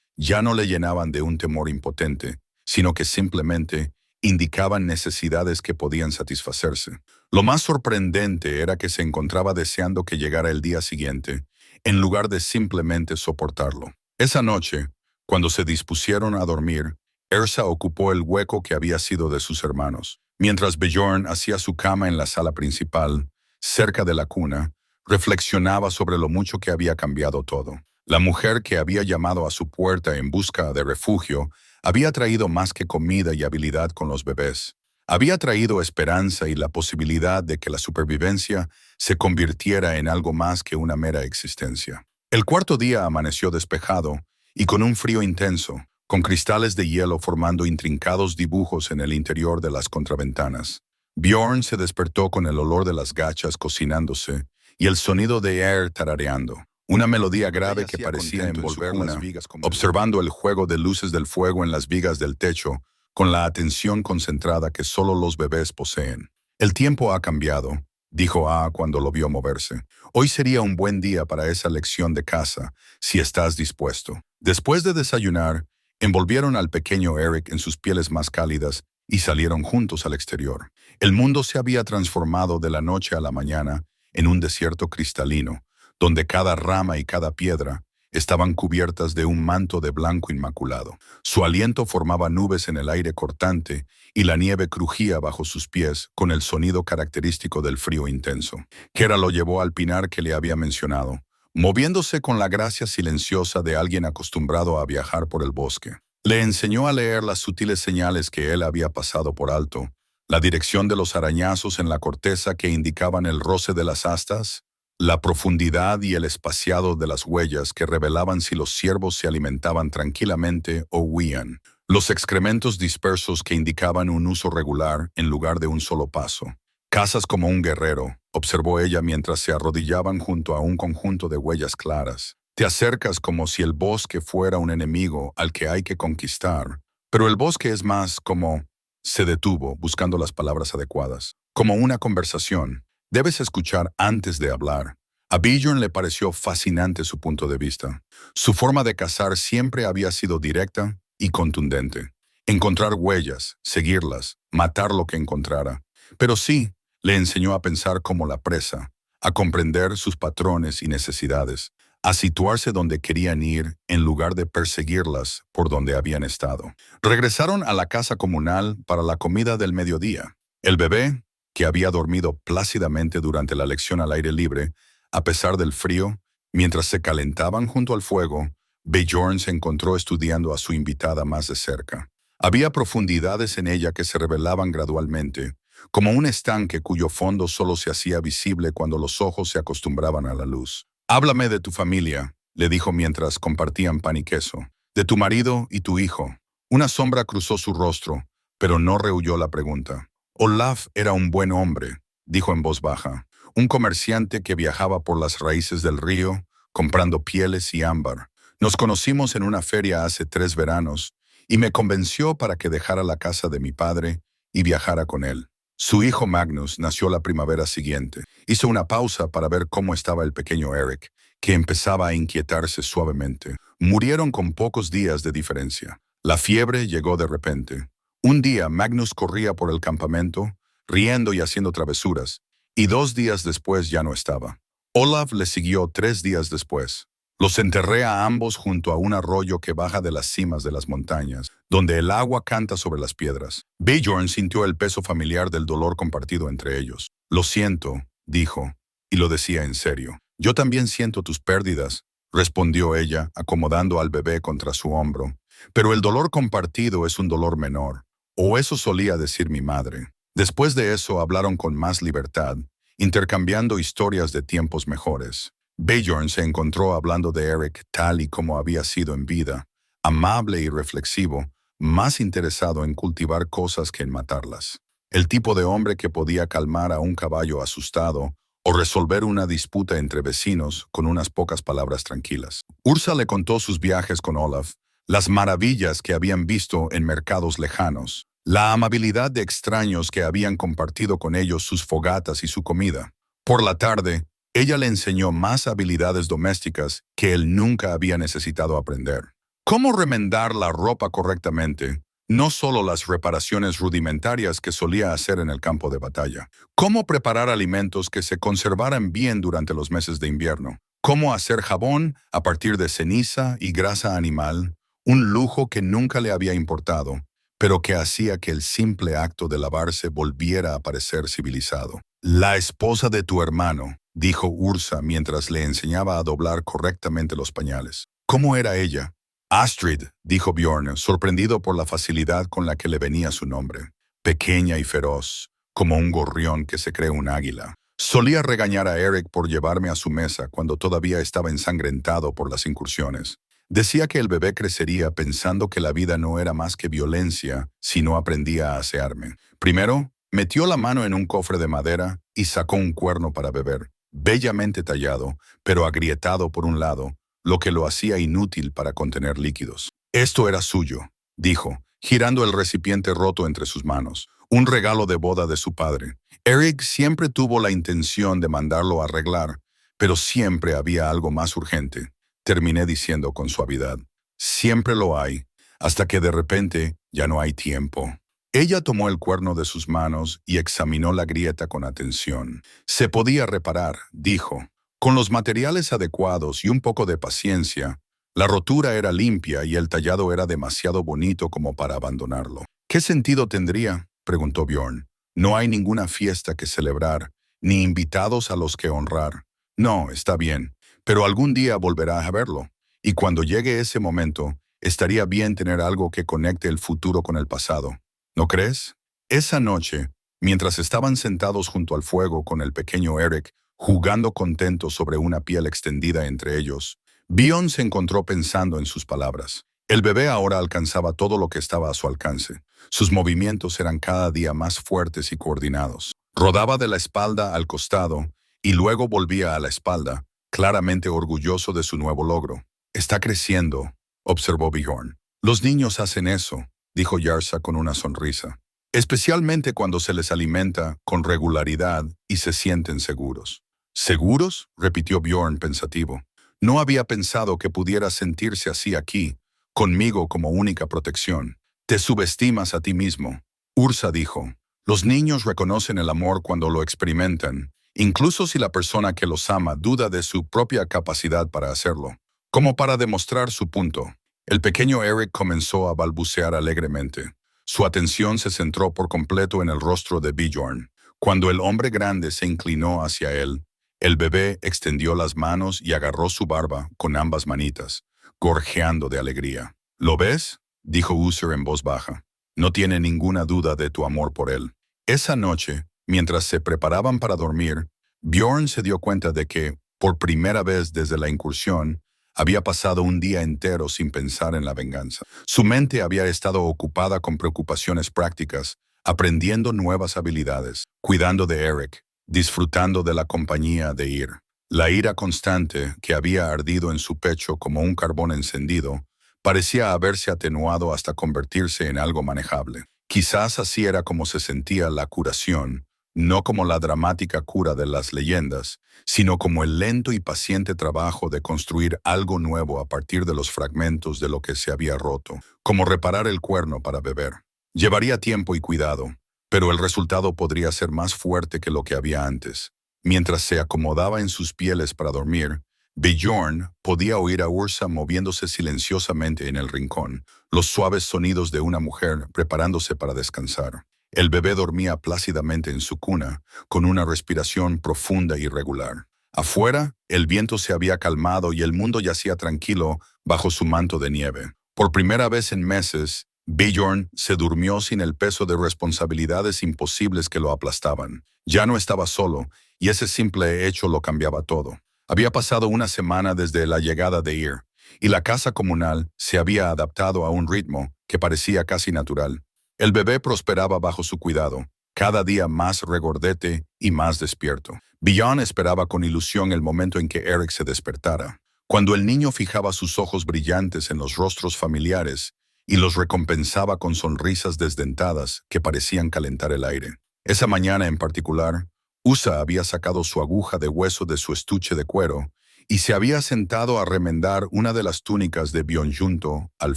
ya no le llenaban de un temor impotente, sino que simplemente indicaban necesidades que podían satisfacerse. Lo más sorprendente era que se encontraba deseando que llegara el día siguiente, en lugar de simplemente soportarlo. Esa noche, cuando se dispusieron a dormir, Ersa ocupó el hueco que había sido de sus hermanos. Mientras Bjorn hacía su cama en la sala principal, cerca de la cuna, reflexionaba sobre lo mucho que había cambiado todo. La mujer que había llamado a su puerta en busca de refugio había traído más que comida y habilidad con los bebés. Había traído esperanza y la posibilidad de que la supervivencia se convirtiera en algo más que una mera existencia. El cuarto día amaneció despejado y con un frío intenso, con cristales de hielo formando intrincados dibujos en el interior de las contraventanas. Bjorn se despertó con el olor de las gachas cocinándose y el sonido de Air tarareando, una melodía grave que parecía envolver las vigas, observando el juego de luces del fuego en las vigas del techo, con la atención concentrada que solo los bebés poseen. El tiempo ha cambiado, dijo A cuando lo vio moverse. Hoy sería un buen día para esa lección de casa, si estás dispuesto. Después de desayunar, envolvieron al pequeño Eric en sus pieles más cálidas y salieron juntos al exterior. El mundo se había transformado de la noche a la mañana en un desierto cristalino, donde cada rama y cada piedra estaban cubiertas de un manto de blanco inmaculado. Su aliento formaba nubes en el aire cortante y la nieve crujía bajo sus pies con el sonido característico del frío intenso. Kera lo llevó al pinar que le había mencionado, moviéndose con la gracia silenciosa de alguien acostumbrado a viajar por el bosque. Le enseñó a leer las sutiles señales que él había pasado por alto, la dirección de los arañazos en la corteza que indicaban el roce de las astas, la profundidad y el espaciado de las huellas que revelaban si los ciervos se alimentaban tranquilamente o huían, los excrementos dispersos que indicaban un uso regular en lugar de un solo paso. Cazas como un guerrero, observó ella mientras se arrodillaban junto a un conjunto de huellas claras. Te acercas como si el bosque fuera un enemigo al que hay que conquistar, pero el bosque es más como... Se detuvo, buscando las palabras adecuadas. Como una conversación. Debes escuchar antes de hablar. A Bjorn le pareció fascinante su punto de vista. Su forma de cazar siempre había sido directa y contundente. Encontrar huellas, seguirlas, matar lo que encontrara. Pero sí, le enseñó a pensar como la presa, a comprender sus patrones y necesidades, a situarse donde querían ir en lugar de perseguirlas por donde habían estado. Regresaron a la casa comunal para la comida del mediodía. El bebé, que había dormido plácidamente durante la lección al aire libre, a pesar del frío, mientras se calentaban junto al fuego, Bjorn se encontró estudiando a su invitada más de cerca. Había profundidades en ella que se revelaban gradualmente, como un estanque cuyo fondo solo se hacía visible cuando los ojos se acostumbraban a la luz. «Háblame de tu familia», le dijo mientras compartían pan y queso. «De tu marido y tu hijo». Una sombra cruzó su rostro, pero no rehuyó la pregunta. «Olaf era un buen hombre», dijo en voz baja. «Un comerciante que viajaba por las raíces del río, comprando pieles y ámbar. Nos conocimos en una feria hace 3 veranos, y me convenció para que dejara la casa de mi padre y viajara con él. Su hijo Magnus nació la primavera siguiente. Hizo una pausa para ver cómo estaba el pequeño Eric, que empezaba a inquietarse suavemente. Murieron con pocos días de diferencia. La fiebre llegó de repente. Un día Magnus corría por el campamento, riendo y haciendo travesuras, y 2 días después ya no estaba. Olaf le siguió 3 días después. Los enterré a ambos junto a un arroyo que baja de las cimas de las montañas, donde el agua canta sobre las piedras. Bjorn sintió el peso familiar del dolor compartido entre ellos. «Lo siento», dijo, y lo decía en serio. «Yo también siento tus pérdidas», respondió ella, acomodando al bebé contra su hombro. «Pero el dolor compartido es un dolor menor, o eso solía decir mi madre». Después de eso hablaron con más libertad, intercambiando historias de tiempos mejores. Bjorn se encontró hablando de Eric tal y como había sido en vida, amable y reflexivo, más interesado en cultivar cosas que en matarlas. El tipo de hombre que podía calmar a un caballo asustado o resolver una disputa entre vecinos con unas pocas palabras tranquilas. Ursa le contó sus viajes con Olaf, las maravillas que habían visto en mercados lejanos, la amabilidad de extraños que habían compartido con ellos sus fogatas y su comida. Por la tarde, ella le enseñó más habilidades domésticas que él nunca había necesitado aprender. Cómo remendar la ropa correctamente, no solo las reparaciones rudimentarias que solía hacer en el campo de batalla. Cómo preparar alimentos que se conservaran bien durante los meses de invierno. Cómo hacer jabón a partir de ceniza y grasa animal, un lujo que nunca le había importado, pero que hacía que el simple acto de lavarse volviera a parecer civilizado. La esposa de tu hermano, dijo Ursa mientras le enseñaba a doblar correctamente los pañales. ¿Cómo era ella? Astrid, dijo Bjorn, sorprendido por la facilidad con la que le venía su nombre. Pequeña y feroz, como un gorrión que se cree un águila. Solía regañar a Eric por llevarme a su mesa cuando todavía estaba ensangrentado por las incursiones. Decía que el bebé crecería pensando que la vida no era más que violencia si no aprendía a asearme. Primero, metió la mano en un cofre de madera y sacó un cuerno para beber, bellamente tallado, pero agrietado por un lado, lo que lo hacía inútil para contener líquidos. Esto era suyo, dijo, girando el recipiente roto entre sus manos, un regalo de boda de su padre. Eric siempre tuvo la intención de mandarlo a arreglar, pero siempre había algo más urgente, terminé diciendo con suavidad. Siempre lo hay, hasta que de repente ya no hay tiempo. Ella tomó el cuerno de sus manos y examinó la grieta con atención. Se podía reparar, dijo. Con los materiales adecuados y un poco de paciencia, la rotura era limpia y el tallado era demasiado bonito como para abandonarlo. ¿Qué sentido tendría?, preguntó Bjorn. No hay ninguna fiesta que celebrar, ni invitados a los que honrar. No, está bien, pero algún día volverá a verlo, y cuando llegue ese momento, estaría bien tener algo que conecte el futuro con el pasado. ¿No crees? Esa noche, mientras estaban sentados junto al fuego con el pequeño Eric, jugando contentos sobre una piel extendida entre ellos, Bjorn se encontró pensando en sus palabras. El bebé ahora alcanzaba todo lo que estaba a su alcance. Sus movimientos eran cada día más fuertes y coordinados. Rodaba de la espalda al costado y luego volvía a la espalda, claramente orgulloso de su nuevo logro. Está creciendo, observó Bjorn. Los niños hacen eso, dijo Yarsa con una sonrisa, especialmente cuando se les alimenta con regularidad y se sienten seguros. ¿Seguros?, repitió Bjorn pensativo. No había pensado que pudiera sentirse así aquí, conmigo como única protección. Te subestimas a ti mismo. Ursa dijo, los niños reconocen el amor cuando lo experimentan, incluso si la persona que los ama duda de su propia capacidad para hacerlo. Como para demostrar su punto, el pequeño Eric comenzó a balbucear alegremente. Su atención se centró por completo en el rostro de Bjorn. Cuando el hombre grande se inclinó hacia él, el bebé extendió las manos y agarró su barba con ambas manitas, gorjeando de alegría. ¿Lo ves?, dijo Uther en voz baja. No tiene ninguna duda de tu amor por él. Esa noche, mientras se preparaban para dormir, Bjorn se dio cuenta de que, por primera vez desde la incursión, había pasado un día entero sin pensar en la venganza. Su mente había estado ocupada con preocupaciones prácticas, aprendiendo nuevas habilidades, cuidando de Eric, disfrutando de la compañía de Ir. La ira constante que había ardido en su pecho como un carbón encendido parecía haberse atenuado hasta convertirse en algo manejable. Quizás así era como se sentía la curación, no como la dramática cura de las leyendas, sino como el lento y paciente trabajo de construir algo nuevo a partir de los fragmentos de lo que se había roto, como reparar el cuerno para beber. Llevaría tiempo y cuidado, pero el resultado podría ser más fuerte que lo que había antes. Mientras se acomodaba en sus pieles para dormir, Bjorn podía oír a Ursa moviéndose silenciosamente en el rincón, los suaves sonidos de una mujer preparándose para descansar. El bebé dormía plácidamente en su cuna, con una respiración profunda y regular. Afuera, el viento se había calmado y el mundo yacía tranquilo bajo su manto de nieve. Por primera vez en meses, Bjorn se durmió sin el peso de responsabilidades imposibles que lo aplastaban. Ya no estaba solo, y ese simple hecho lo cambiaba todo. Había pasado una semana desde la llegada de Ir, y la casa comunal se había adaptado a un ritmo que parecía casi natural. El bebé prosperaba bajo su cuidado, cada día más regordete y más despierto. Beyond esperaba con ilusión el momento en que Eric se despertara, cuando el niño fijaba sus ojos brillantes en los rostros familiares y los recompensaba con sonrisas desdentadas que parecían calentar el aire. Esa mañana en particular, Usa había sacado su aguja de hueso de su estuche de cuero y se había sentado a remendar una de las túnicas de Byung-junto al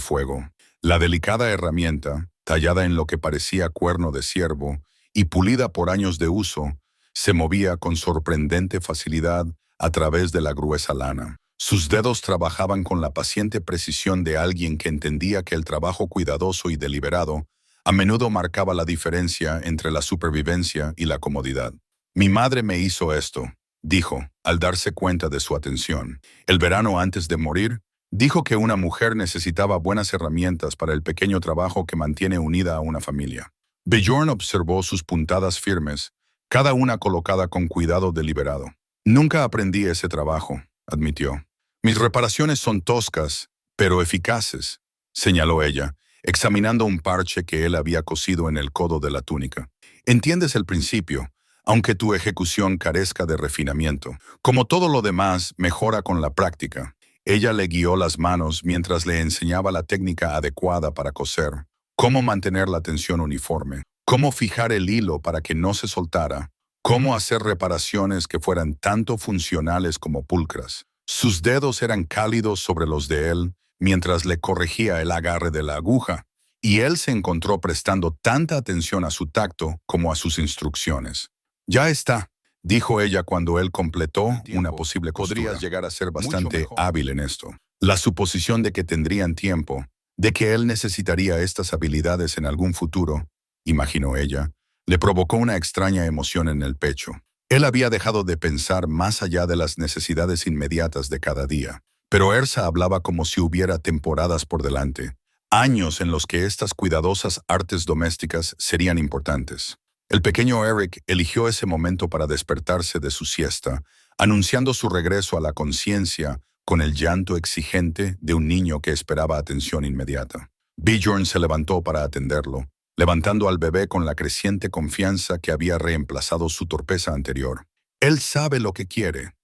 fuego. La delicada herramienta, tallada en lo que parecía cuerno de ciervo y pulida por años de uso, se movía con sorprendente facilidad a través de la gruesa lana. Sus dedos trabajaban con la paciente precisión de alguien que entendía que el trabajo cuidadoso y deliberado a menudo marcaba la diferencia entre la supervivencia y la comodidad. «Mi madre me hizo esto», dijo, al darse cuenta de su atención. El verano antes de morir, dijo que una mujer necesitaba buenas herramientas para el pequeño trabajo que mantiene unida a una familia. Bjorn observó sus puntadas firmes, cada una colocada con cuidado deliberado. «Nunca aprendí ese trabajo», admitió. «Mis reparaciones son toscas, pero eficaces», señaló ella, examinando un parche que él había cosido en el codo de la túnica. «Entiendes el principio, aunque tu ejecución carezca de refinamiento. Como todo lo demás, mejora con la práctica». Ella le guió las manos mientras le enseñaba la técnica adecuada para coser, cómo mantener la tensión uniforme, cómo fijar el hilo para que no se soltara, cómo hacer reparaciones que fueran tanto funcionales como pulcras. Sus dedos eran cálidos sobre los de él mientras le corregía el agarre de la aguja, y él se encontró prestando tanta atención a su tacto como a sus instrucciones. «Ya está», dijo ella cuando él completó una posible costura. «Podrías llegar a ser bastante hábil en esto». La suposición de que tendrían tiempo, de que él necesitaría estas habilidades en algún futuro, imaginó ella, le provocó una extraña emoción en el pecho. Él había dejado de pensar más allá de las necesidades inmediatas de cada día. Pero Ersa hablaba como si hubiera temporadas por delante, años en los que estas cuidadosas artes domésticas serían importantes. El pequeño Eric eligió ese momento para despertarse de su siesta, anunciando su regreso a la conciencia con el llanto exigente de un niño que esperaba atención inmediata. Bjorn se levantó para atenderlo, levantando al bebé con la creciente confianza que había reemplazado su torpeza anterior. «Él sabe lo que quiere».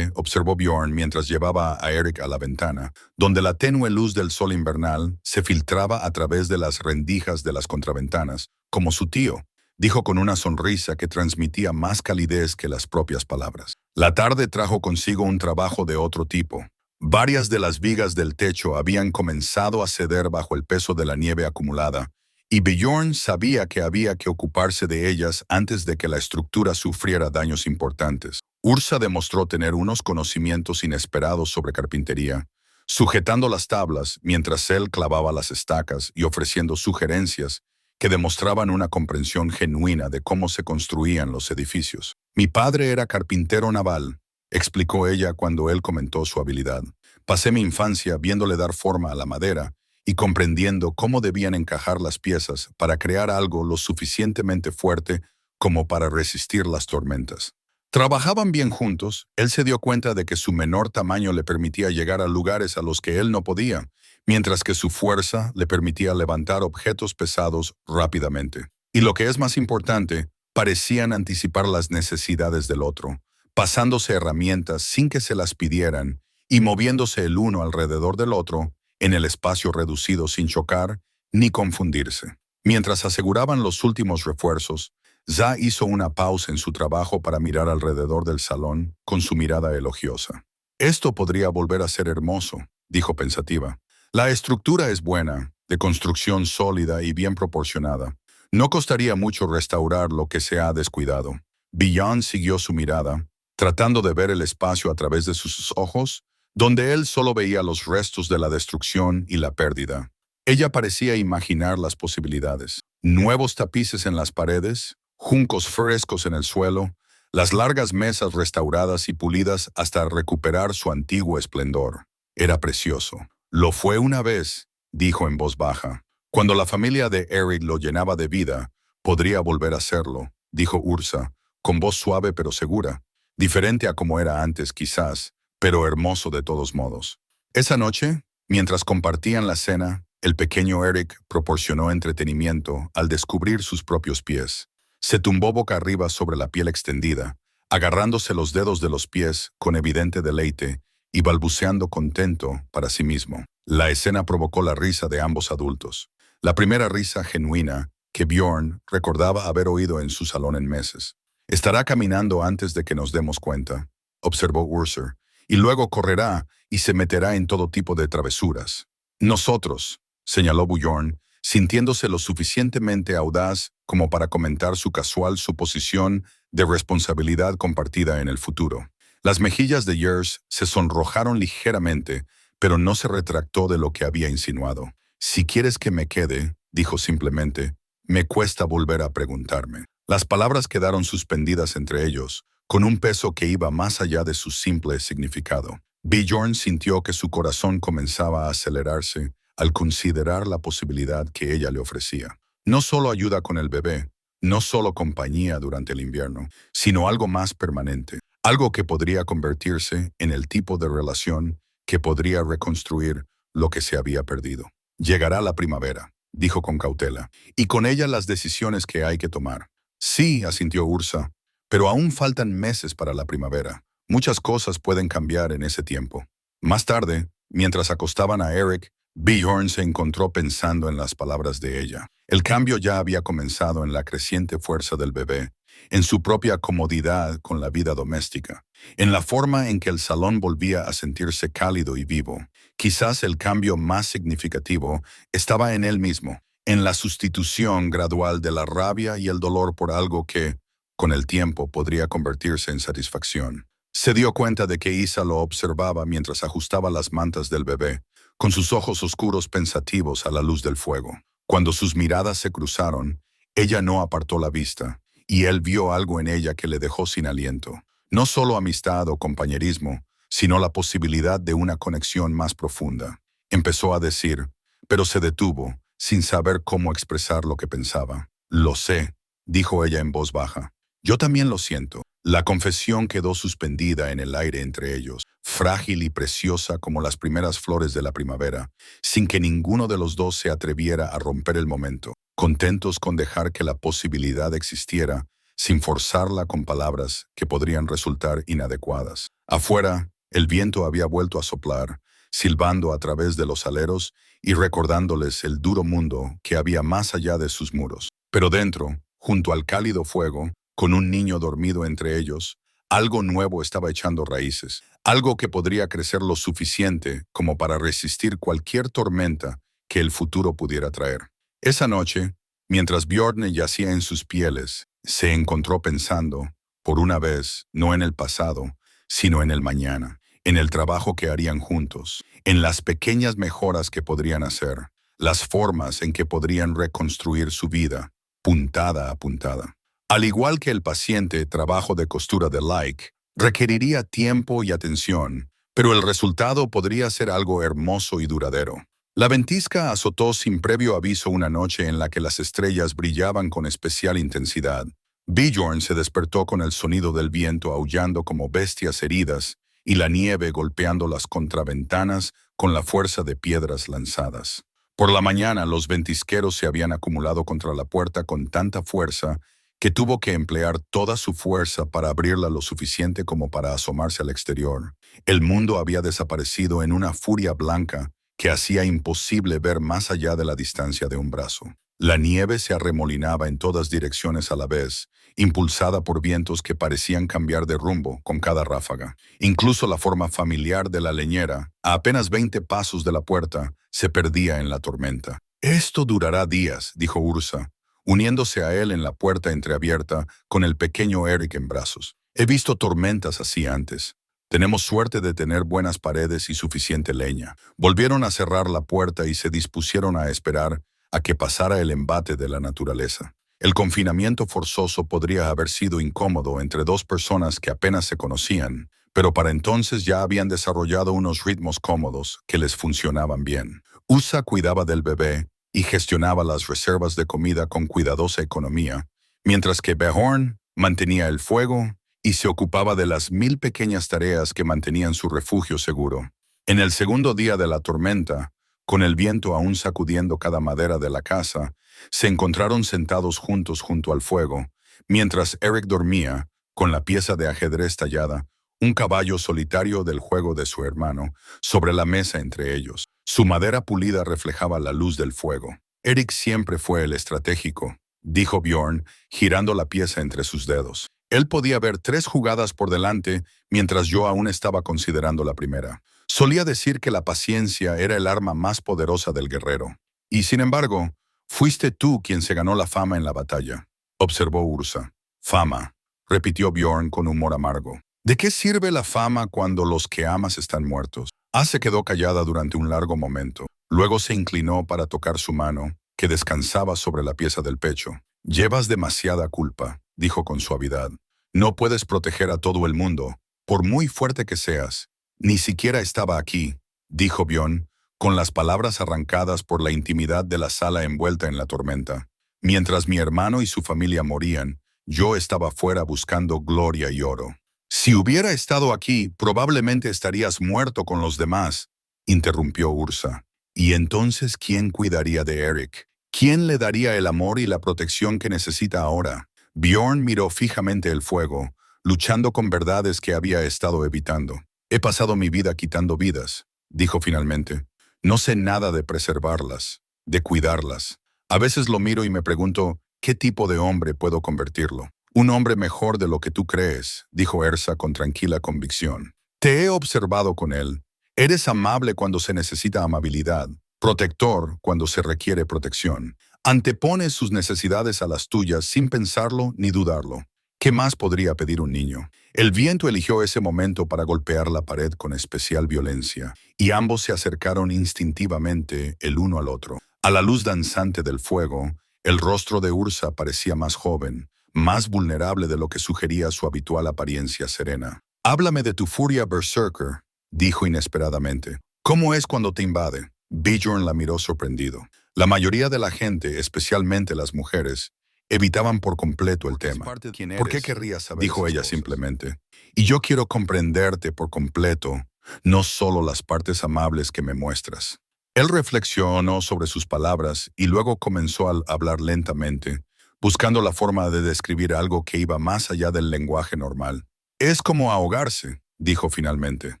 Observó Bjorn mientras llevaba a Eric a la ventana, donde la tenue luz del sol invernal se filtraba a través de las rendijas de las contraventanas, como su tío, dijo con una sonrisa que transmitía más calidez que las propias palabras. La tarde trajo consigo un trabajo de otro tipo. Varias de las vigas del techo habían comenzado a ceder bajo el peso de la nieve acumulada, y Bjorn sabía que había que ocuparse de ellas antes de que la estructura sufriera daños importantes. Ursa demostró tener unos conocimientos inesperados sobre carpintería, sujetando las tablas mientras él clavaba las estacas y ofreciendo sugerencias que demostraban una comprensión genuina de cómo se construían los edificios. «Mi padre era carpintero naval», explicó ella cuando él comentó su habilidad. «Pasé mi infancia viéndole dar forma a la madera y comprendiendo cómo debían encajar las piezas para crear algo lo suficientemente fuerte como para resistir las tormentas». Trabajaban bien juntos. Él se dio cuenta de que su menor tamaño le permitía llegar a lugares a los que él no podía, mientras que su fuerza le permitía levantar objetos pesados rápidamente. Y lo que es más importante, parecían anticipar las necesidades del otro, pasándose herramientas sin que se las pidieran y moviéndose el uno alrededor del otro en el espacio reducido sin chocar ni confundirse. Mientras aseguraban los últimos refuerzos, Za hizo una pausa en su trabajo para mirar alrededor del salón con su mirada elogiosa. «Esto podría volver a ser hermoso», dijo pensativa. «La estructura es buena, de construcción sólida y bien proporcionada. No costaría mucho restaurar lo que se ha descuidado». Bjorn siguió su mirada, tratando de ver el espacio a través de sus ojos, donde él solo veía los restos de la destrucción y la pérdida. Ella parecía imaginar las posibilidades. Nuevos tapices en las paredes, juncos frescos en el suelo, las largas mesas restauradas y pulidas hasta recuperar su antiguo esplendor. Era precioso. «Lo fue una vez», dijo en voz baja. «Cuando la familia de Eric lo llenaba de vida, podría volver a serlo», dijo Ursa, con voz suave pero segura. «Diferente a como era antes, quizás, pero hermoso de todos modos». Esa noche, mientras compartían la cena, el pequeño Eric proporcionó entretenimiento al descubrir sus propios pies. Se tumbó boca arriba sobre la piel extendida, agarrándose los dedos de los pies con evidente deleite y balbuceando contento para sí mismo. La escena provocó la risa de ambos adultos. La primera risa genuina que Bjorn recordaba haber oído en su salón en meses. Estará caminando antes de que nos demos cuenta, observó Urser, y luego correrá y se meterá en todo tipo de travesuras. Nosotros, señaló Bjorn, sintiéndose lo suficientemente audaz como para comentar su casual suposición de responsabilidad compartida en el futuro. Las mejillas de Yers se sonrojaron ligeramente, pero no se retractó de lo que había insinuado. Si quieres que me quede, dijo simplemente, me cuesta volver a preguntarme. Las palabras quedaron suspendidas entre ellos, con un peso que iba más allá de su simple significado. Bjorn sintió que su corazón comenzaba a acelerarse al considerar la posibilidad que ella le ofrecía. No solo ayuda con el bebé, no solo compañía durante el invierno, sino algo más permanente, algo que podría convertirse en el tipo de relación que podría reconstruir lo que se había perdido. Llegará la primavera, dijo con cautela, y con ella las decisiones que hay que tomar. Sí, asintió Ursa, pero aún faltan meses para la primavera. Muchas cosas pueden cambiar en ese tiempo. Más tarde, mientras acostaban a Eric, Bjorn se encontró pensando en las palabras de ella. El cambio ya había comenzado en la creciente fuerza del bebé, en su propia comodidad con la vida doméstica, en la forma en que el salón volvía a sentirse cálido y vivo. Quizás el cambio más significativo estaba en él mismo, en la sustitución gradual de la rabia y el dolor por algo que, con el tiempo, podría convertirse en satisfacción. Se dio cuenta de que Isa lo observaba mientras ajustaba las mantas del bebé, con sus ojos oscuros pensativos a la luz del fuego. Cuando sus miradas se cruzaron, ella no apartó la vista, y él vio algo en ella que le dejó sin aliento. No solo amistad o compañerismo, sino la posibilidad de una conexión más profunda. Empezó a decir, pero se detuvo, sin saber cómo expresar lo que pensaba. Lo sé, dijo ella en voz baja. Yo también lo siento. La confesión quedó suspendida en el aire entre ellos, frágil y preciosa como las primeras flores de la primavera, sin que ninguno de los dos se atreviera a romper el momento, contentos con dejar que la posibilidad existiera, sin forzarla con palabras que podrían resultar inadecuadas. Afuera, el viento había vuelto a soplar, silbando a través de los aleros y recordándoles el duro mundo que había más allá de sus muros. Pero dentro, junto al cálido fuego, con un niño dormido entre ellos, algo nuevo estaba echando raíces, algo que podría crecer lo suficiente como para resistir cualquier tormenta que el futuro pudiera traer. Esa noche, mientras Bjorn yacía en sus pieles, se encontró pensando, por una vez, no en el pasado, sino en el mañana, en el trabajo que harían juntos, en las pequeñas mejoras que podrían hacer, las formas en que podrían reconstruir su vida, puntada a puntada. Al igual que el paciente trabajo de costura de Like, requeriría tiempo y atención, pero el resultado podría ser algo hermoso y duradero. La ventisca azotó sin previo aviso una noche en la que las estrellas brillaban con especial intensidad. Bjorn se despertó con el sonido del viento aullando como bestias heridas y la nieve golpeando las contraventanas con la fuerza de piedras lanzadas. Por la mañana los ventisqueros se habían acumulado contra la puerta con tanta fuerza que tuvo que emplear toda su fuerza para abrirla lo suficiente como para asomarse al exterior. El mundo había desaparecido en una furia blanca que hacía imposible ver más allá de la distancia de un brazo. La nieve se arremolinaba en todas direcciones a la vez, impulsada por vientos que parecían cambiar de rumbo con cada ráfaga. Incluso la forma familiar de la leñera, a apenas 20 pasos de la puerta, se perdía en la tormenta. «Esto durará días», dijo Ursa, uniéndose a él en la puerta entreabierta con el pequeño Eric en brazos. «He visto tormentas así antes. Tenemos suerte de tener buenas paredes y suficiente leña». Volvieron a cerrar la puerta y se dispusieron a esperar a que pasara el embate de la naturaleza. El confinamiento forzoso podría haber sido incómodo entre dos personas que apenas se conocían, pero para entonces ya habían desarrollado unos ritmos cómodos que les funcionaban bien. Usa cuidaba del bebé y gestionaba las reservas de comida con cuidadosa economía, mientras que Bjorn mantenía el fuego y se ocupaba de las 1000 pequeñas tareas que mantenían su refugio seguro. En el segundo día de la tormenta, con el viento aún sacudiendo cada madera de la casa, se encontraron sentados juntos junto al fuego, Mientras Eric dormía, con la pieza de ajedrez tallada, un caballo solitario del juego de su hermano, sobre la mesa entre ellos. Su madera pulida reflejaba la luz del fuego. Eric siempre fue el estratégico, dijo Bjorn, girando la pieza entre sus dedos. Él podía ver 3 jugadas por delante, mientras yo aún estaba considerando la primera. Solía decir que la paciencia era el arma más poderosa del guerrero. Y sin embargo, fuiste tú quien se ganó la fama en la batalla, observó Ursa. Fama, repitió Bjorn con humor amargo. ¿De qué sirve la fama cuando los que amas están muertos? Se quedó callada durante un largo momento. Luego se inclinó para tocar su mano, que descansaba sobre la pieza del pecho. Llevas demasiada culpa, dijo con suavidad. No puedes proteger a todo el mundo, por muy fuerte que seas. Ni siquiera estaba aquí, dijo Bjorn, con las palabras arrancadas por la intimidad de la sala envuelta en la tormenta. Mientras mi hermano y su familia morían, yo estaba fuera buscando gloria y oro. Si hubiera estado aquí, probablemente estarías muerto con los demás, interrumpió Ursa. ¿Y entonces quién cuidaría de Eric? ¿Quién le daría el amor y la protección que necesita ahora? Bjorn miró fijamente el fuego, luchando con verdades que había estado evitando. He pasado mi vida quitando vidas, dijo finalmente. No sé nada de preservarlas, de cuidarlas. A veces lo miro y me pregunto, ¿qué tipo de hombre puedo convertirlo? Un hombre mejor de lo que tú crees, dijo Ersa con tranquila convicción. Te he observado con él. Eres amable cuando se necesita amabilidad, protector cuando se requiere protección. Antepones sus necesidades a las tuyas sin pensarlo ni dudarlo. ¿Qué más podría pedir un niño? El viento eligió ese momento para golpear la pared con especial violencia, y ambos se acercaron instintivamente el uno al otro. A la luz danzante del fuego, el rostro de Ursa parecía más joven, más vulnerable de lo que sugería su habitual apariencia serena. «Háblame de tu furia berserker», dijo inesperadamente. «¿Cómo es cuando te invade?» Bjorn la miró sorprendido. La mayoría de la gente, especialmente las mujeres, evitaban por completo el tema. «¿Por qué querrías saber?» dijo ella simplemente. «Y yo quiero comprenderte por completo, no solo las partes amables que me muestras». Él reflexionó sobre sus palabras y luego comenzó a hablar lentamente, buscando la forma de describir algo que iba más allá del lenguaje normal. «Es como ahogarse», dijo finalmente.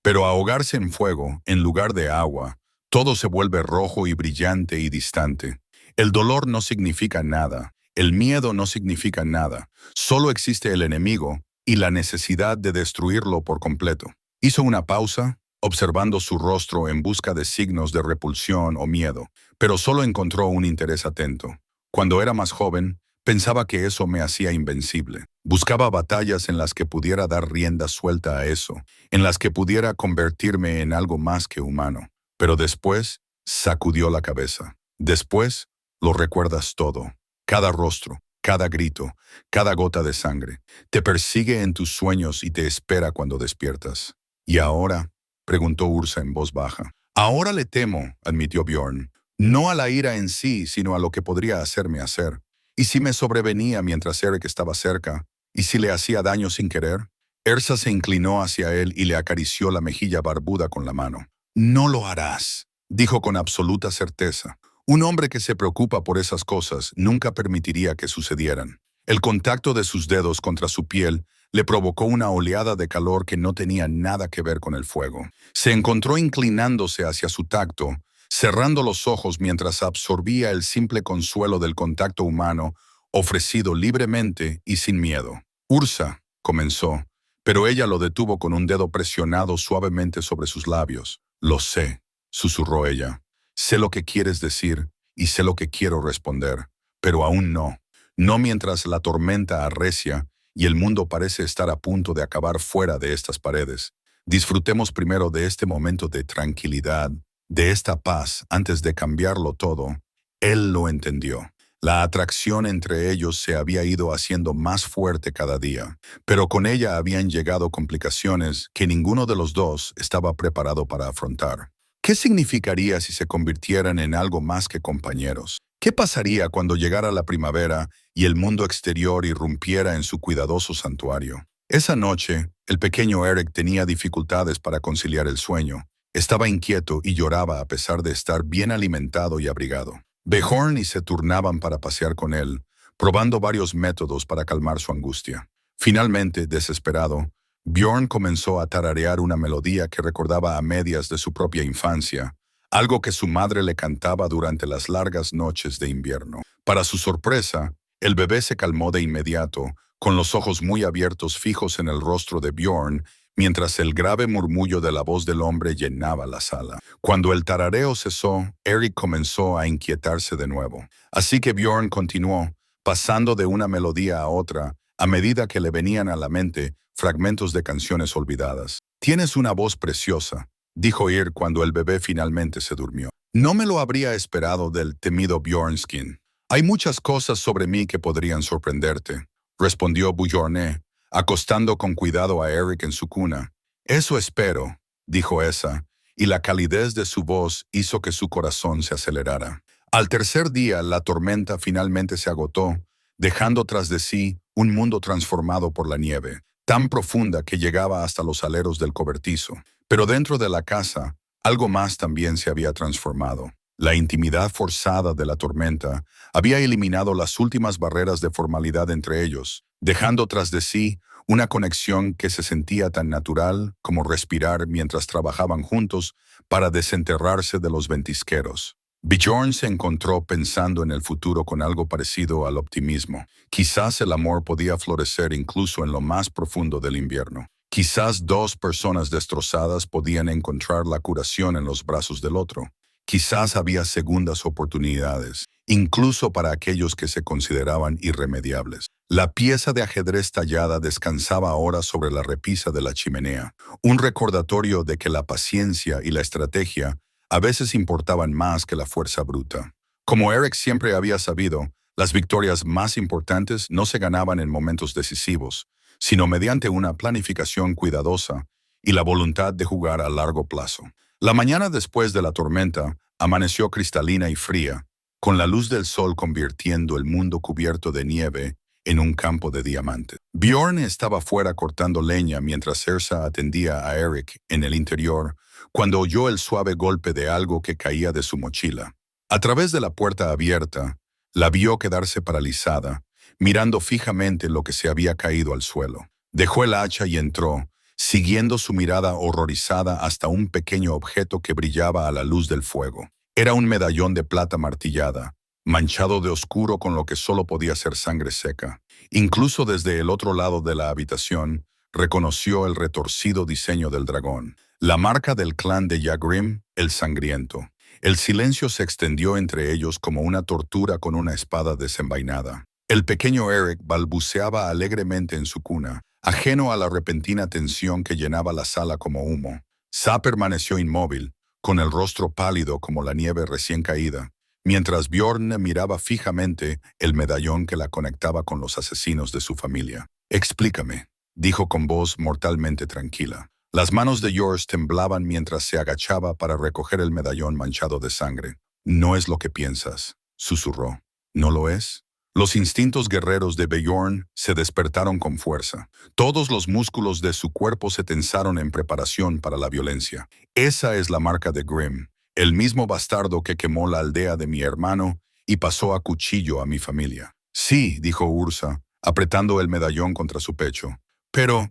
«Pero ahogarse en fuego, en lugar de agua, todo se vuelve rojo y brillante y distante. El dolor no significa nada, el miedo no significa nada, solo existe el enemigo y la necesidad de destruirlo por completo». Hizo una pausa, observando su rostro en busca de signos de repulsión o miedo, pero solo encontró un interés atento. Cuando era más joven, pensaba que eso me hacía invencible. Buscaba batallas en las que pudiera dar rienda suelta a eso, en las que pudiera convertirme en algo más que humano. Pero después, sacudió la cabeza. Después, lo recuerdas todo. Cada rostro, cada grito, cada gota de sangre. Te persigue en tus sueños y te espera cuando despiertas. ¿Y ahora?, preguntó Ursa en voz baja. «Ahora le temo», admitió Bjorn. «No a la ira en sí, sino a lo que podría hacerme hacer. ¿Y si me sobrevenía mientras Eric estaba cerca? ¿Y si le hacía daño sin querer?» Ersa se inclinó hacia él y le acarició la mejilla barbuda con la mano. «No lo harás», dijo con absoluta certeza. Un hombre que se preocupa por esas cosas nunca permitiría que sucedieran. El contacto de sus dedos contra su piel le provocó una oleada de calor que no tenía nada que ver con el fuego. Se encontró inclinándose hacia su tacto, cerrando los ojos mientras absorbía el simple consuelo del contacto humano ofrecido libremente y sin miedo. «Ursa», comenzó, pero ella lo detuvo con un dedo presionado suavemente sobre sus labios. «Lo sé», susurró ella. «Sé lo que quieres decir y sé lo que quiero responder, pero aún no. No mientras la tormenta arrecia y el mundo parece estar a punto de acabar fuera de estas paredes. Disfrutemos primero de este momento de tranquilidad, de esta paz antes de cambiarlo todo». Él lo entendió. La atracción entre ellos se había ido haciendo más fuerte cada día, pero con ella habían llegado complicaciones que ninguno de los dos estaba preparado para afrontar. ¿Qué significaría si se convirtieran en algo más que compañeros? ¿Qué pasaría cuando llegara la primavera y el mundo exterior irrumpiera en su cuidadoso santuario? Esa noche, el pequeño Eric tenía dificultades para conciliar el sueño. Estaba inquieto y lloraba a pesar de estar bien alimentado y abrigado. Bjorn y se turnaban para pasear con él, probando varios métodos para calmar su angustia. Finalmente, desesperado, Bjorn comenzó a tararear una melodía que recordaba a medias de su propia infancia, algo que su madre le cantaba durante las largas noches de invierno. Para su sorpresa, el bebé se calmó de inmediato, con los ojos muy abiertos fijos en el rostro de Bjorn, mientras el grave murmullo de la voz del hombre llenaba la sala. Cuando el tarareo cesó, Eric comenzó a inquietarse de nuevo. Así que Bjorn continuó, pasando de una melodía a otra, a medida que le venían a la mente fragmentos de canciones olvidadas. «Tienes una voz preciosa», dijo Ir cuando el bebé finalmente se durmió. No me lo habría esperado del temido Bjornskin. «Hay muchas cosas sobre mí que podrían sorprenderte», respondió Bjorne, acostando con cuidado a Eric en su cuna. «Eso espero», dijo esa, y la calidez de su voz hizo que su corazón se acelerara. Al tercer día, la tormenta finalmente se agotó, dejando tras de sí un mundo transformado por la nieve, tan profunda que llegaba hasta los aleros del cobertizo. Pero dentro de la casa, algo más también se había transformado. La intimidad forzada de la tormenta había eliminado las últimas barreras de formalidad entre ellos, dejando tras de sí una conexión que se sentía tan natural como respirar mientras trabajaban juntos para desenterrarse de los ventisqueros. Bjorn se encontró pensando en el futuro con algo parecido al optimismo. Quizás el amor podía florecer incluso en lo más profundo del invierno. Quizás dos personas destrozadas podían encontrar la curación en los brazos del otro. Quizás había segundas oportunidades, incluso para aquellos que se consideraban irremediables. La pieza de ajedrez tallada descansaba ahora sobre la repisa de la chimenea, un recordatorio de que la paciencia y la estrategia a veces importaban más que la fuerza bruta. Como Eric siempre había sabido, las victorias más importantes no se ganaban en momentos decisivos, sino mediante una planificación cuidadosa y la voluntad de jugar a largo plazo. La mañana después de la tormenta amaneció cristalina y fría, con la luz del sol convirtiendo el mundo cubierto de nieve en un campo de diamantes. Bjorn estaba fuera cortando leña mientras Ersa atendía a Eric en el interior, cuando oyó el suave golpe de algo que caía de su mochila. A través de la puerta abierta, la vio quedarse paralizada, mirando fijamente lo que se había caído al suelo. Dejó el hacha y entró, siguiendo su mirada horrorizada hasta un pequeño objeto que brillaba a la luz del fuego. Era un medallón de plata martillada, manchado de oscuro con lo que solo podía ser sangre seca. Incluso desde el otro lado de la habitación, reconoció el retorcido diseño del dragón, la marca del clan de Yagrim, el sangriento. El silencio se extendió entre ellos como una tortura con una espada desenvainada. El pequeño Eric balbuceaba alegremente en su cuna, ajeno a la repentina tensión que llenaba la sala como humo. Sa permaneció inmóvil, con el rostro pálido como la nieve recién caída, mientras Bjorn miraba fijamente el medallón que la conectaba con los asesinos de su familia. «Explícame», dijo con voz mortalmente tranquila. Las manos de Jors temblaban mientras se agachaba para recoger el medallón manchado de sangre. «No es lo que piensas», susurró. «¿No lo es?» Los instintos guerreros de Bjorn se despertaron con fuerza. Todos los músculos de su cuerpo se tensaron en preparación para la violencia. «Esa es la marca de Grim, el mismo bastardo que quemó la aldea de mi hermano y pasó a cuchillo a mi familia». «Sí», dijo Ursa, apretando el medallón contra su pecho. Pero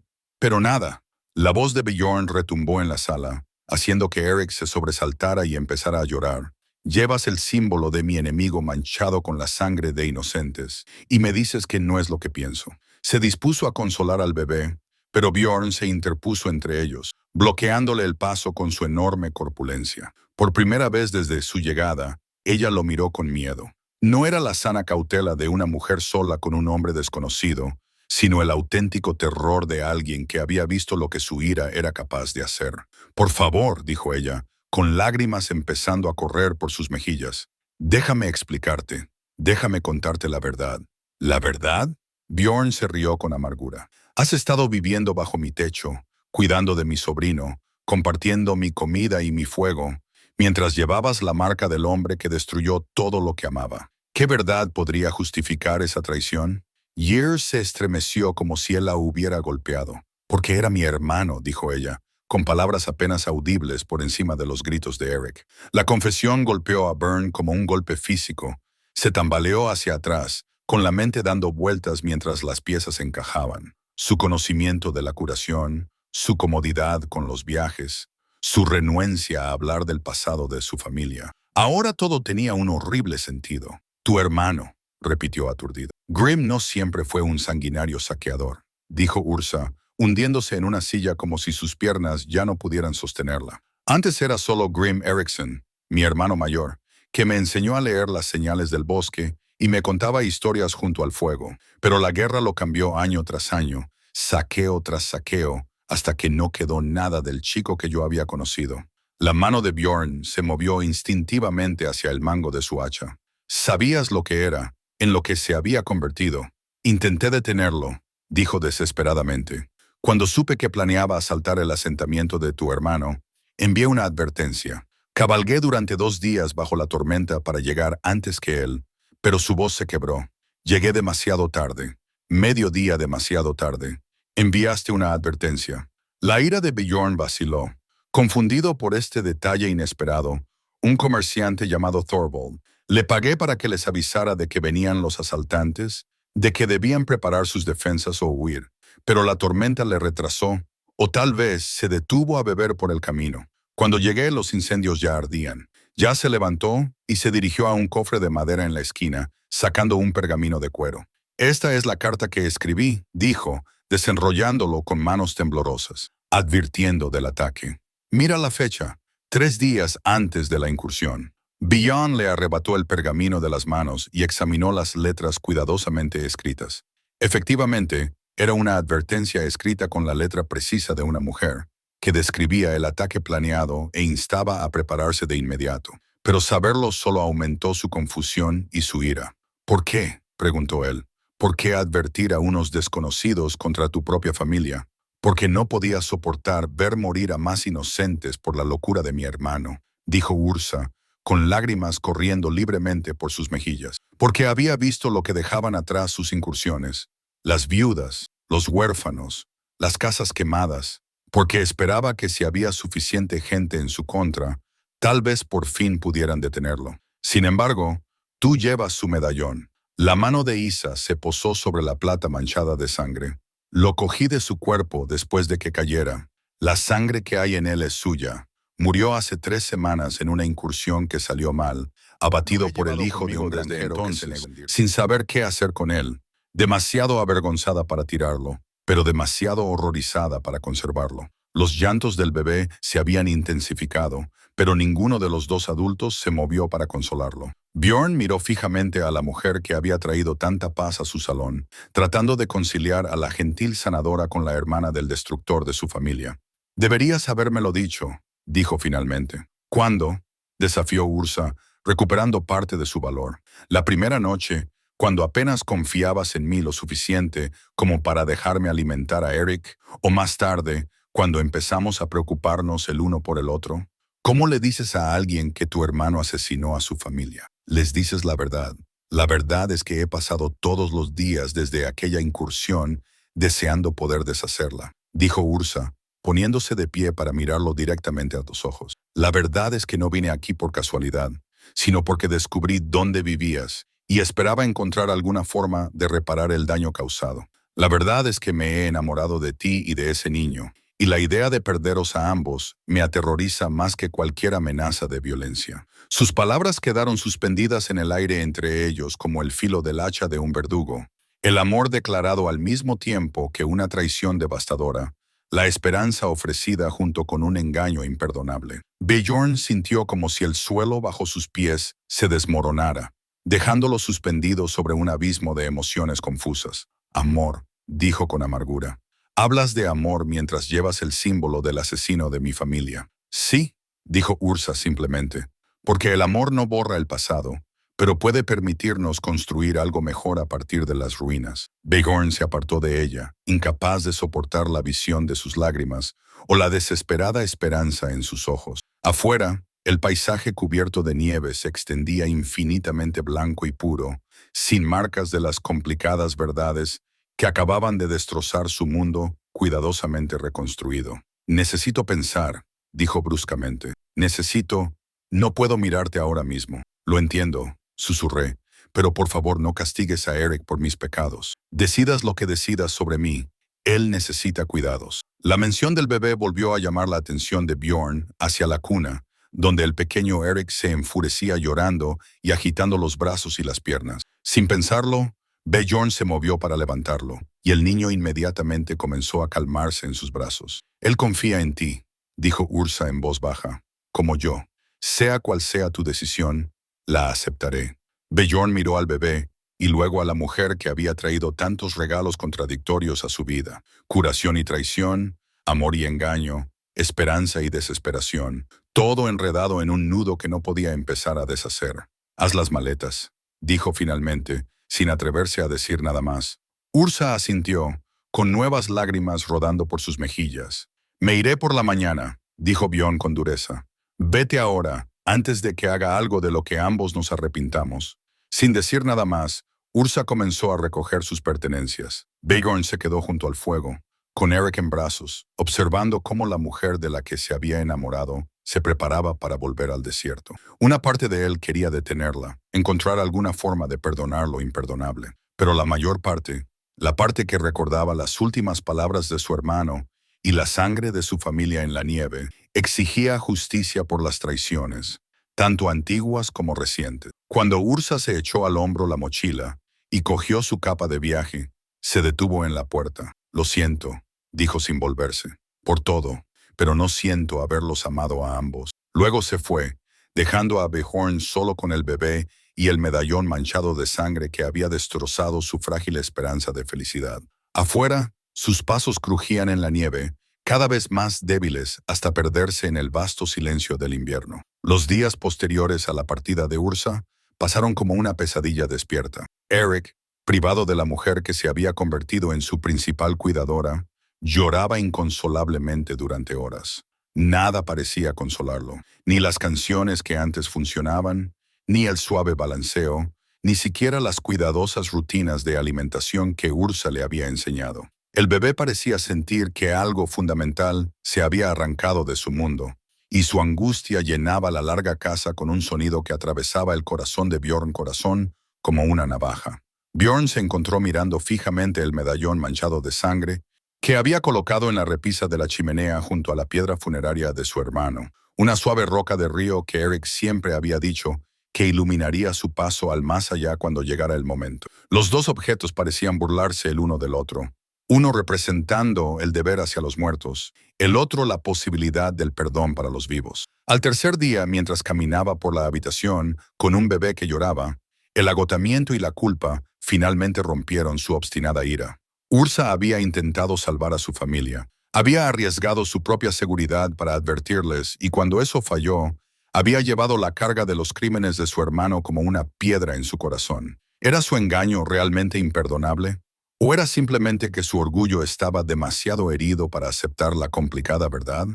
nada». La voz de Bjorn retumbó en la sala, haciendo que Eric se sobresaltara y empezara a llorar. «Llevas el símbolo de mi enemigo manchado con la sangre de inocentes, y me dices que no es lo que pienso». Se dispuso a consolar al bebé, pero Bjorn se interpuso entre ellos, bloqueándole el paso con su enorme corpulencia. Por primera vez desde su llegada, ella lo miró con miedo. No era la sana cautela de una mujer sola con un hombre desconocido, sino el auténtico terror de alguien que había visto lo que su ira era capaz de hacer. «Por favor», dijo ella, con lágrimas empezando a correr por sus mejillas. «Déjame explicarte. Déjame contarte la verdad». «¿La verdad?» Bjorn se rió con amargura. «Has estado viviendo bajo mi techo, cuidando de mi sobrino, compartiendo mi comida y mi fuego, mientras llevabas la marca del hombre que destruyó todo lo que amaba. ¿Qué verdad podría justificar esa traición?» Yer se estremeció como si él la hubiera golpeado. «Porque era mi hermano», dijo ella, con palabras apenas audibles por encima de los gritos de Eric. La confesión golpeó a Bjorn como un golpe físico. Se tambaleó hacia atrás, con la mente dando vueltas mientras las piezas encajaban. Su conocimiento de la curación, su comodidad con los viajes, su renuencia a hablar del pasado de su familia. Ahora todo tenía un horrible sentido. Tu hermano, repitió aturdido. Grim no siempre fue un sanguinario saqueador, dijo Ursa, hundiéndose en una silla como si sus piernas ya no pudieran sostenerla. Antes era solo Grim Erickson, mi hermano mayor, que me enseñó a leer las señales del bosque y me contaba historias junto al fuego. Pero la guerra lo cambió año tras año, saqueo tras saqueo, hasta que no quedó nada del chico que yo había conocido. La mano de Bjorn se movió instintivamente hacia el mango de su hacha. Sabías lo que era, en lo que se había convertido. Intenté detenerlo, dijo desesperadamente. Cuando supe que planeaba asaltar el asentamiento de tu hermano, envié una advertencia. Cabalgué durante 2 días bajo la tormenta para llegar antes que él, pero su voz se quebró. Llegué demasiado tarde. Mediodía demasiado tarde. Enviaste una advertencia. La ira de Bjorn vaciló. Confundido por este detalle inesperado, un comerciante llamado Thorvald le pagué para que les avisara de que venían los asaltantes, de que debían preparar sus defensas o huir, pero la tormenta le retrasó, o tal vez se detuvo a beber por el camino. Cuando llegué, los incendios ya ardían. Ya se levantó y se dirigió a un cofre de madera en la esquina, sacando un pergamino de cuero. Esta es la carta que escribí, dijo, desenrollándolo con manos temblorosas, advirtiendo del ataque. Mira la fecha, 3 días antes de la incursión. Bjorn le arrebató el pergamino de las manos y examinó las letras cuidadosamente escritas. Efectivamente, era una advertencia escrita con la letra precisa de una mujer, que describía el ataque planeado e instaba a prepararse de inmediato. Pero saberlo solo aumentó su confusión y su ira. ¿Por qué?, preguntó él. ¿Por qué advertir a unos desconocidos contra tu propia familia? Porque no podía soportar ver morir a más inocentes por la locura de mi hermano, dijo Ursa, con lágrimas corriendo libremente por sus mejillas. Porque había visto lo que dejaban atrás sus incursiones, las viudas, los huérfanos, las casas quemadas, porque esperaba que si había suficiente gente en su contra, tal vez por fin pudieran detenerlo. Sin embargo, tú llevas su medallón. La mano de Isa se posó sobre la plata manchada de sangre. Lo cogí de su cuerpo después de que cayera. La sangre que hay en él es suya. Murió hace 3 semanas en una incursión que salió mal, abatido por el hijo de un granjero que se negó, sin saber qué hacer con él. Demasiado avergonzada para tirarlo, pero demasiado horrorizada para conservarlo. Los llantos del bebé se habían intensificado, pero ninguno de los 2 adultos se movió para consolarlo. Bjorn miró fijamente a la mujer que había traído tanta paz a su salón, tratando de conciliar a la gentil sanadora con la hermana del destructor de su familia. «Deberías habérmelo dicho», dijo finalmente. «¿Cuándo?», desafió Ursa, recuperando parte de su valor. «La primera noche, cuando apenas confiabas en mí lo suficiente como para dejarme alimentar a Eric, o más tarde, cuando empezamos a preocuparnos el uno por el otro. ¿Cómo le dices a alguien que tu hermano asesinó a su familia? Les dices la verdad. La verdad es que he pasado todos los días desde aquella incursión deseando poder deshacerla», dijo Ursa, poniéndose de pie para mirarlo directamente a los ojos. «La verdad es que no vine aquí por casualidad, sino porque descubrí dónde vivías y esperaba encontrar alguna forma de reparar el daño causado. La verdad es que me he enamorado de ti y de ese niño, y la idea de perderos a ambos me aterroriza más que cualquier amenaza de violencia». Sus palabras quedaron suspendidas en el aire entre ellos como el filo del hacha de un verdugo. El amor declarado al mismo tiempo que una traición devastadora, la esperanza ofrecida junto con un engaño imperdonable. Bjorn sintió como si el suelo bajo sus pies se desmoronara, dejándolo suspendido sobre un abismo de emociones confusas. «Amor», dijo con amargura. «Hablas de amor mientras llevas el símbolo del asesino de mi familia». «Sí», dijo Ursa simplemente, «porque el amor no borra el pasado, pero puede permitirnos construir algo mejor a partir de las ruinas». Bjorn se apartó de ella, incapaz de soportar la visión de sus lágrimas o la desesperada esperanza en sus ojos. Afuera, el paisaje cubierto de nieve se extendía infinitamente blanco y puro, sin marcas de las complicadas verdades que acababan de destrozar su mundo cuidadosamente reconstruido. «Necesito pensar», dijo bruscamente. «Necesito... No puedo mirarte ahora mismo». «Lo entiendo», susurré, pero por favor no castigues a Eric por mis pecados. Decidas lo que decidas sobre mí, él necesita cuidados. La mención del bebé volvió a llamar la atención de Bjorn hacia la cuna, donde el pequeño Eric se enfurecía llorando y agitando los brazos y las piernas. Sin pensarlo, Bjorn se movió para levantarlo, y el niño inmediatamente comenzó a calmarse en sus brazos. Él confía en ti, dijo Ursa en voz baja, como yo. Sea cual sea tu decisión, la aceptaré. Bjorn miró al bebé y luego a la mujer que había traído tantos regalos contradictorios a su vida: curación y traición, amor y engaño, esperanza y desesperación, todo enredado en un nudo que no podía empezar a deshacer. Haz las maletas, dijo finalmente, sin atreverse a decir nada más. Ursa asintió, con nuevas lágrimas rodando por sus mejillas. Me iré por la mañana, dijo Bjorn con dureza. Vete ahora, antes de que haga algo de lo que ambos nos arrepintamos. Sin decir nada más, Ursa comenzó a recoger sus pertenencias. Bjorn se quedó junto al fuego, con Eric en brazos, observando cómo la mujer de la que se había enamorado se preparaba para volver al desierto. Una parte de él quería detenerla, encontrar alguna forma de perdonar lo imperdonable. Pero la mayor parte, la parte que recordaba las últimas palabras de su hermano y la sangre de su familia en la nieve, exigía justicia por las traiciones, tanto antiguas como recientes. Cuando Ursa se echó al hombro la mochila y cogió su capa de viaje, se detuvo en la puerta. Lo siento, dijo sin volverse, por todo, pero no siento haberlos amado a ambos. Luego se fue, dejando a Bjorn solo con el bebé y el medallón manchado de sangre que había destrozado su frágil esperanza de felicidad. Afuera, sus pasos crujían en la nieve, cada vez más débiles hasta perderse en el vasto silencio del invierno. Los días posteriores a la partida de Ursa pasaron como una pesadilla despierta. Eric, privado de la mujer que se había convertido en su principal cuidadora, lloraba inconsolablemente durante horas. Nada parecía consolarlo, ni las canciones que antes funcionaban, ni el suave balanceo, ni siquiera las cuidadosas rutinas de alimentación que Ursa le había enseñado. El bebé parecía sentir que algo fundamental se había arrancado de su mundo, y su angustia llenaba la larga casa con un sonido que atravesaba el corazón de Bjorn corazón como una navaja. Bjorn se encontró mirando fijamente el medallón manchado de sangre que había colocado en la repisa de la chimenea junto a la piedra funeraria de su hermano, una suave roca de río que Eric siempre había dicho que iluminaría su paso al más allá cuando llegara el momento. Los dos objetos parecían burlarse el uno del otro, uno representando el deber hacia los muertos, el otro la posibilidad del perdón para los vivos. Al tercer día, mientras caminaba por la habitación con un bebé que lloraba, el agotamiento y la culpa finalmente rompieron su obstinada ira. Ursa había intentado salvar a su familia, había arriesgado su propia seguridad para advertirles y cuando eso falló, había llevado la carga de los crímenes de su hermano como una piedra en su corazón. ¿Era su engaño realmente imperdonable? ¿O era simplemente que su orgullo estaba demasiado herido para aceptar la complicada verdad?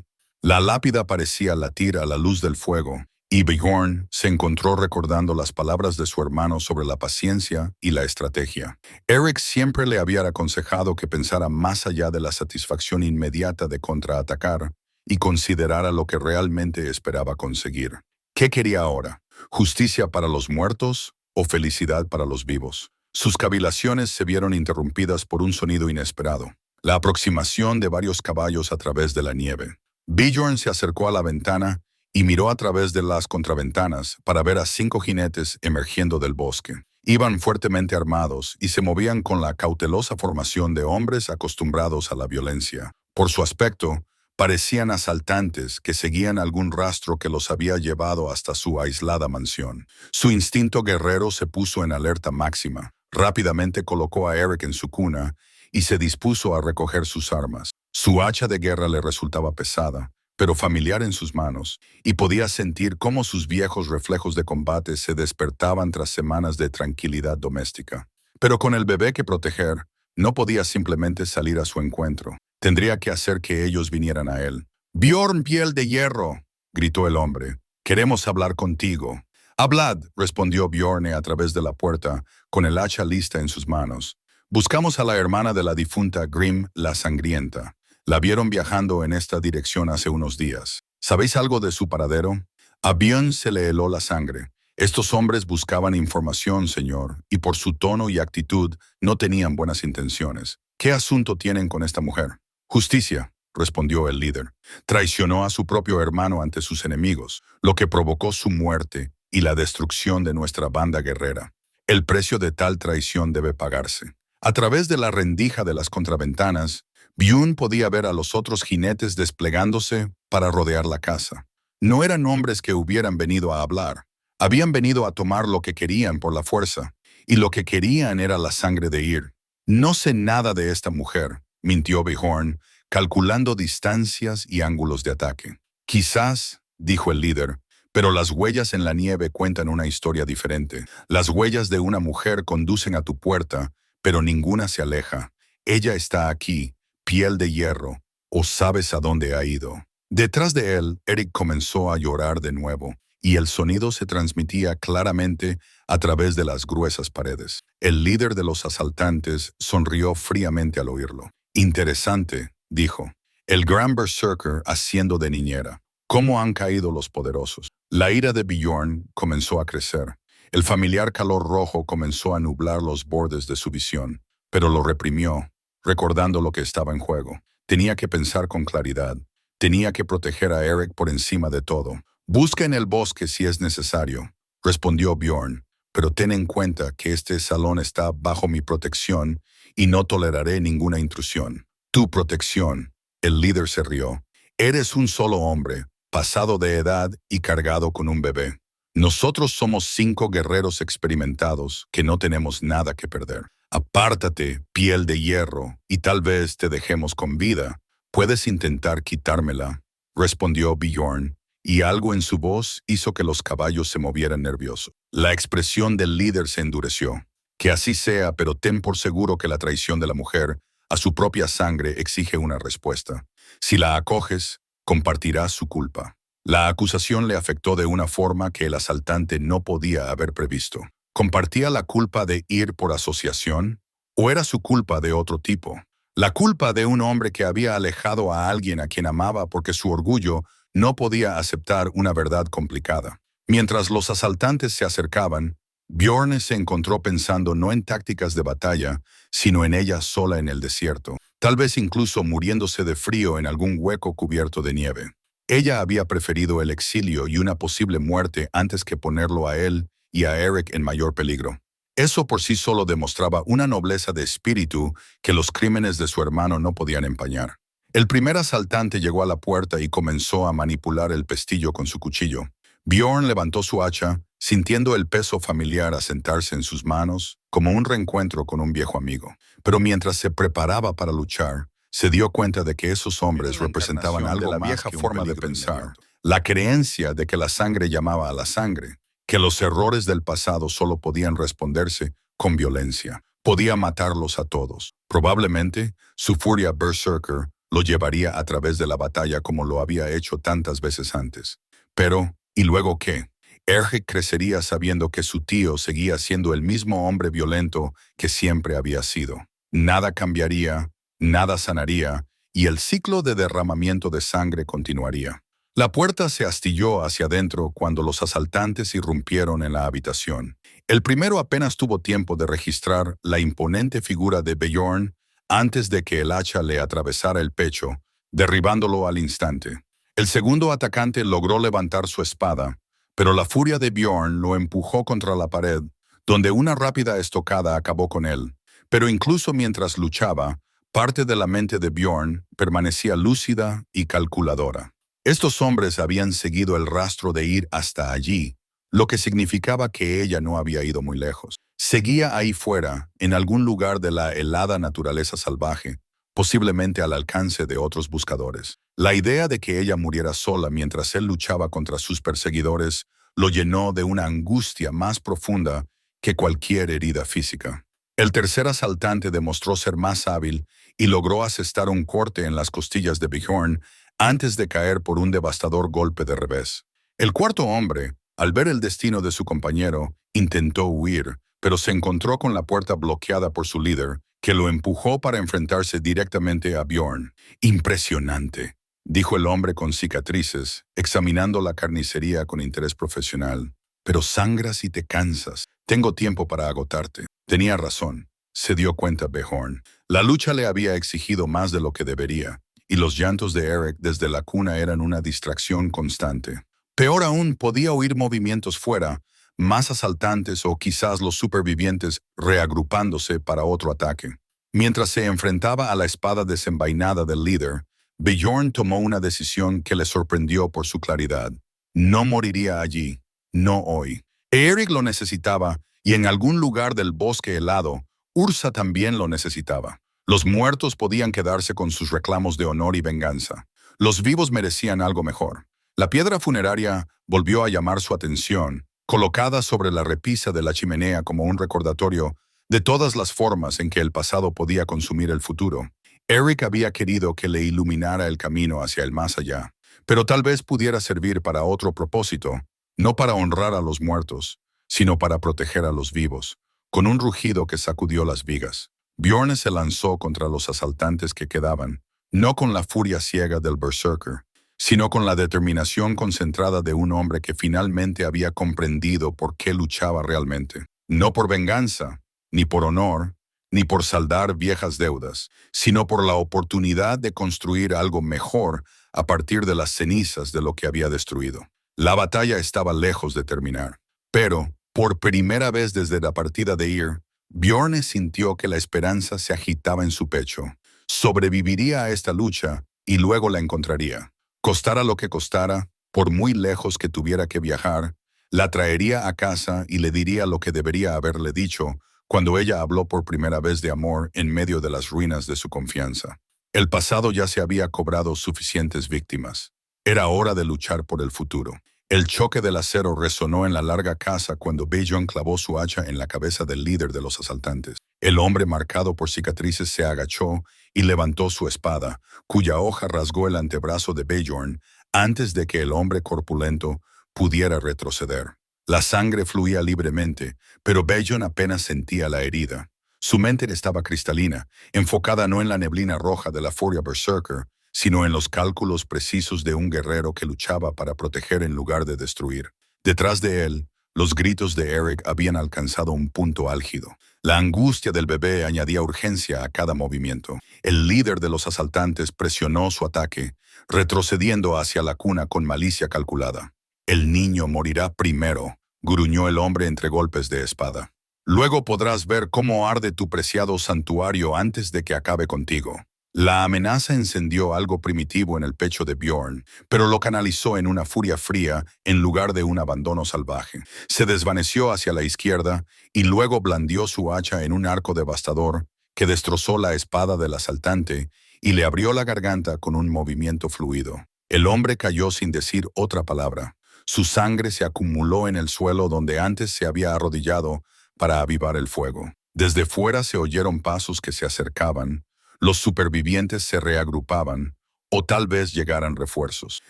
La lápida parecía latir a la luz del fuego, y Bjorn se encontró recordando las palabras de su hermano sobre la paciencia y la estrategia. Eric siempre le había aconsejado que pensara más allá de la satisfacción inmediata de contraatacar y considerara lo que realmente esperaba conseguir. ¿Qué quería ahora? ¿Justicia para los muertos o felicidad para los vivos? Sus cavilaciones se vieron interrumpidas por un sonido inesperado, la aproximación de varios caballos a través de la nieve. Bjorn se acercó a la ventana y miró a través de las contraventanas para ver a 5 jinetes emergiendo del bosque. Iban fuertemente armados y se movían con la cautelosa formación de hombres acostumbrados a la violencia. Por su aspecto, parecían asaltantes que seguían algún rastro que los había llevado hasta su aislada mansión. Su instinto guerrero se puso en alerta máxima. Rápidamente colocó a Eric en su cuna y se dispuso a recoger sus armas. Su hacha de guerra le resultaba pesada, pero familiar en sus manos, y podía sentir cómo sus viejos reflejos de combate se despertaban tras semanas de tranquilidad doméstica. Pero con el bebé que proteger, no podía simplemente salir a su encuentro. Tendría que hacer que ellos vinieran a él. «Bjorn, piel de hierro», gritó el hombre. «Queremos hablar contigo». «Hablad», respondió Bjorn a través de la puerta, con el hacha lista en sus manos. «Buscamos a la hermana de la difunta Grim la Sangrienta. La vieron viajando en esta dirección hace unos días. ¿Sabéis algo de su paradero?» A Bjorn se le heló la sangre. Estos hombres buscaban información, señor, y por su tono y actitud no tenían buenas intenciones. ¿Qué asunto tienen con esta mujer? Justicia, respondió el líder. Traicionó a su propio hermano ante sus enemigos, lo que provocó su muerte y la destrucción de nuestra banda guerrera. El precio de tal traición debe pagarse. A través de la rendija de las contraventanas, Byun podía ver a los otros jinetes desplegándose para rodear la casa. No eran hombres que hubieran venido a hablar. Habían venido a tomar lo que querían por la fuerza, y lo que querían era la sangre de Ir. No sé nada de esta mujer, mintió Bjorn, calculando distancias y ángulos de ataque. Quizás, dijo el líder, pero las huellas en la nieve cuentan una historia diferente. Las huellas de una mujer conducen a tu puerta, pero ninguna se aleja. Ella está aquí, piel de hierro, o sabes a dónde ha ido. Detrás de él, Eric comenzó a llorar de nuevo, y el sonido se transmitía claramente a través de las gruesas paredes. El líder de los asaltantes sonrió fríamente al oírlo. Interesante, dijo. El gran berserker haciendo de niñera. ¿Cómo han caído los poderosos? La ira de Bjorn comenzó a crecer. El familiar calor rojo comenzó a nublar los bordes de su visión, pero lo reprimió, recordando lo que estaba en juego. Tenía que pensar con claridad. Tenía que proteger a Eric por encima de todo. Busca en el bosque si es necesario, respondió Bjorn, pero ten en cuenta que este salón está bajo mi protección y no toleraré ninguna intrusión. Tu protección. El líder se rió. Eres un solo hombre, pasado de edad y cargado con un bebé. Nosotros somos 5 guerreros experimentados que no tenemos nada que perder. Apártate, piel de hierro, y tal vez te dejemos con vida. Puedes intentar quitármela, respondió Bjorn, y algo en su voz hizo que los caballos se movieran nerviosos. La expresión del líder se endureció. Que así sea, pero ten por seguro que la traición de la mujer a su propia sangre exige una respuesta. Si la acoges, compartirás su culpa. La acusación le afectó de una forma que el asaltante no podía haber previsto. ¿Compartía la culpa de Ir por asociación? ¿O era su culpa de otro tipo? La culpa de un hombre que había alejado a alguien a quien amaba porque su orgullo no podía aceptar una verdad complicada. Mientras los asaltantes se acercaban, Bjorn se encontró pensando no en tácticas de batalla, sino en ella sola en el desierto, tal vez incluso muriéndose de frío en algún hueco cubierto de nieve. Ella había preferido el exilio y una posible muerte antes que ponerlo a él y a Eric en mayor peligro. Eso por sí solo demostraba una nobleza de espíritu que los crímenes de su hermano no podían empañar. El primer asaltante llegó a la puerta y comenzó a manipular el pestillo con su cuchillo. Bjorn levantó su hacha, sintiendo el peso familiar asentarse en sus manos, como un reencuentro con un viejo amigo. Pero mientras se preparaba para luchar, se dio cuenta de que esos hombres representaban algo de la vieja forma de pensar, la creencia de que la sangre llamaba a la sangre, que los errores del pasado solo podían responderse con violencia. Podía matarlos a todos. Probablemente, su furia berserker lo llevaría a través de la batalla como lo había hecho tantas veces antes. Pero, ¿y luego qué? Eric crecería sabiendo que su tío seguía siendo el mismo hombre violento que siempre había sido. Nada cambiaría, nada sanaría, y el ciclo de derramamiento de sangre continuaría. La puerta se astilló hacia adentro cuando los asaltantes irrumpieron en la habitación. El primero apenas tuvo tiempo de registrar la imponente figura de Bjorn antes de que el hacha le atravesara el pecho, derribándolo al instante. El segundo atacante logró levantar su espada, pero la furia de Bjorn lo empujó contra la pared, donde una rápida estocada acabó con él. Pero incluso mientras luchaba, parte de la mente de Bjorn permanecía lúcida y calculadora. Estos hombres habían seguido el rastro de Ir hasta allí, lo que significaba que ella no había ido muy lejos. Seguía ahí fuera, en algún lugar de la helada naturaleza salvaje, posiblemente al alcance de otros buscadores. La idea de que ella muriera sola mientras él luchaba contra sus perseguidores lo llenó de una angustia más profunda que cualquier herida física. El tercer asaltante demostró ser más hábil y logró asestar un corte en las costillas de Bjorn antes de caer por un devastador golpe de revés. El cuarto hombre, al ver el destino de su compañero, intentó huir, pero se encontró con la puerta bloqueada por su líder, que lo empujó para enfrentarse directamente a Bjorn. Impresionante, dijo el hombre con cicatrices, examinando la carnicería con interés profesional. pero sangras y te cansas. Tengo tiempo para agotarte. Tenía razón, se dio cuenta Bjorn. La lucha le había exigido más de lo que debería, y los llantos de Eric desde la cuna eran una distracción constante. Peor aún, podía oír movimientos fuera, más asaltantes o quizás los supervivientes reagrupándose para otro ataque. Mientras se enfrentaba a la espada desenvainada del líder, Bjorn tomó una decisión que le sorprendió por su claridad. No moriría allí, no hoy. Eric lo necesitaba, y en algún lugar del bosque helado, Ursa también lo necesitaba. Los muertos podían quedarse con sus reclamos de honor y venganza. Los vivos merecían algo mejor. La piedra funeraria volvió a llamar su atención, colocada sobre la repisa de la chimenea como un recordatorio de todas las formas en que el pasado podía consumir el futuro. Eric había querido que le iluminara el camino hacia el más allá, pero tal vez pudiera servir para otro propósito, no para honrar a los muertos, sino para proteger a los vivos. Con un rugido que sacudió las vigas, Bjorn se lanzó contra los asaltantes que quedaban, no con la furia ciega del berserker, sino con la determinación concentrada de un hombre que finalmente había comprendido por qué luchaba realmente. No por venganza, ni por honor, ni por saldar viejas deudas, sino por la oportunidad de construir algo mejor a partir de las cenizas de lo que había destruido. La batalla estaba lejos de terminar, pero, por primera vez desde la partida de Ymir, Bjorn sintió que la esperanza se agitaba en su pecho. Sobreviviría a esta lucha y luego la encontraría. Costara lo que costara, por muy lejos que tuviera que viajar, la traería a casa y le diría lo que debería haberle dicho cuando ella habló por primera vez de amor en medio de las ruinas de su confianza. El pasado ya se había cobrado suficientes víctimas. Era hora de luchar por el futuro. El choque del acero resonó en la larga casa cuando Bjorn clavó su hacha en la cabeza del líder de los asaltantes. El hombre marcado por cicatrices se agachó y levantó su espada, cuya hoja rasgó el antebrazo de Bjorn antes de que el hombre corpulento pudiera retroceder. La sangre fluía libremente, pero Bjorn apenas sentía la herida. Su mente estaba cristalina, enfocada no en la neblina roja de la furia berserker, sino en los cálculos precisos de un guerrero que luchaba para proteger en lugar de destruir. Detrás de él, los gritos de Eric habían alcanzado un punto álgido. La angustia del bebé añadía urgencia a cada movimiento. El líder de los asaltantes presionó su ataque, retrocediendo hacia la cuna con malicia calculada. «El niño morirá primero», gruñó el hombre entre golpes de espada. «Luego podrás ver cómo arde tu preciado santuario antes de que acabe contigo». La amenaza encendió algo primitivo en el pecho de Bjorn, pero lo canalizó en una furia fría en lugar de un abandono salvaje. Se desvaneció hacia la izquierda y luego blandió su hacha en un arco devastador que destrozó la espada del asaltante y le abrió la garganta con un movimiento fluido. El hombre cayó sin decir otra palabra. Su sangre se acumuló en el suelo donde antes se había arrodillado para avivar el fuego. Desde fuera se oyeron pasos que se acercaban. Los supervivientes se reagrupaban, o tal vez llegaran refuerzos.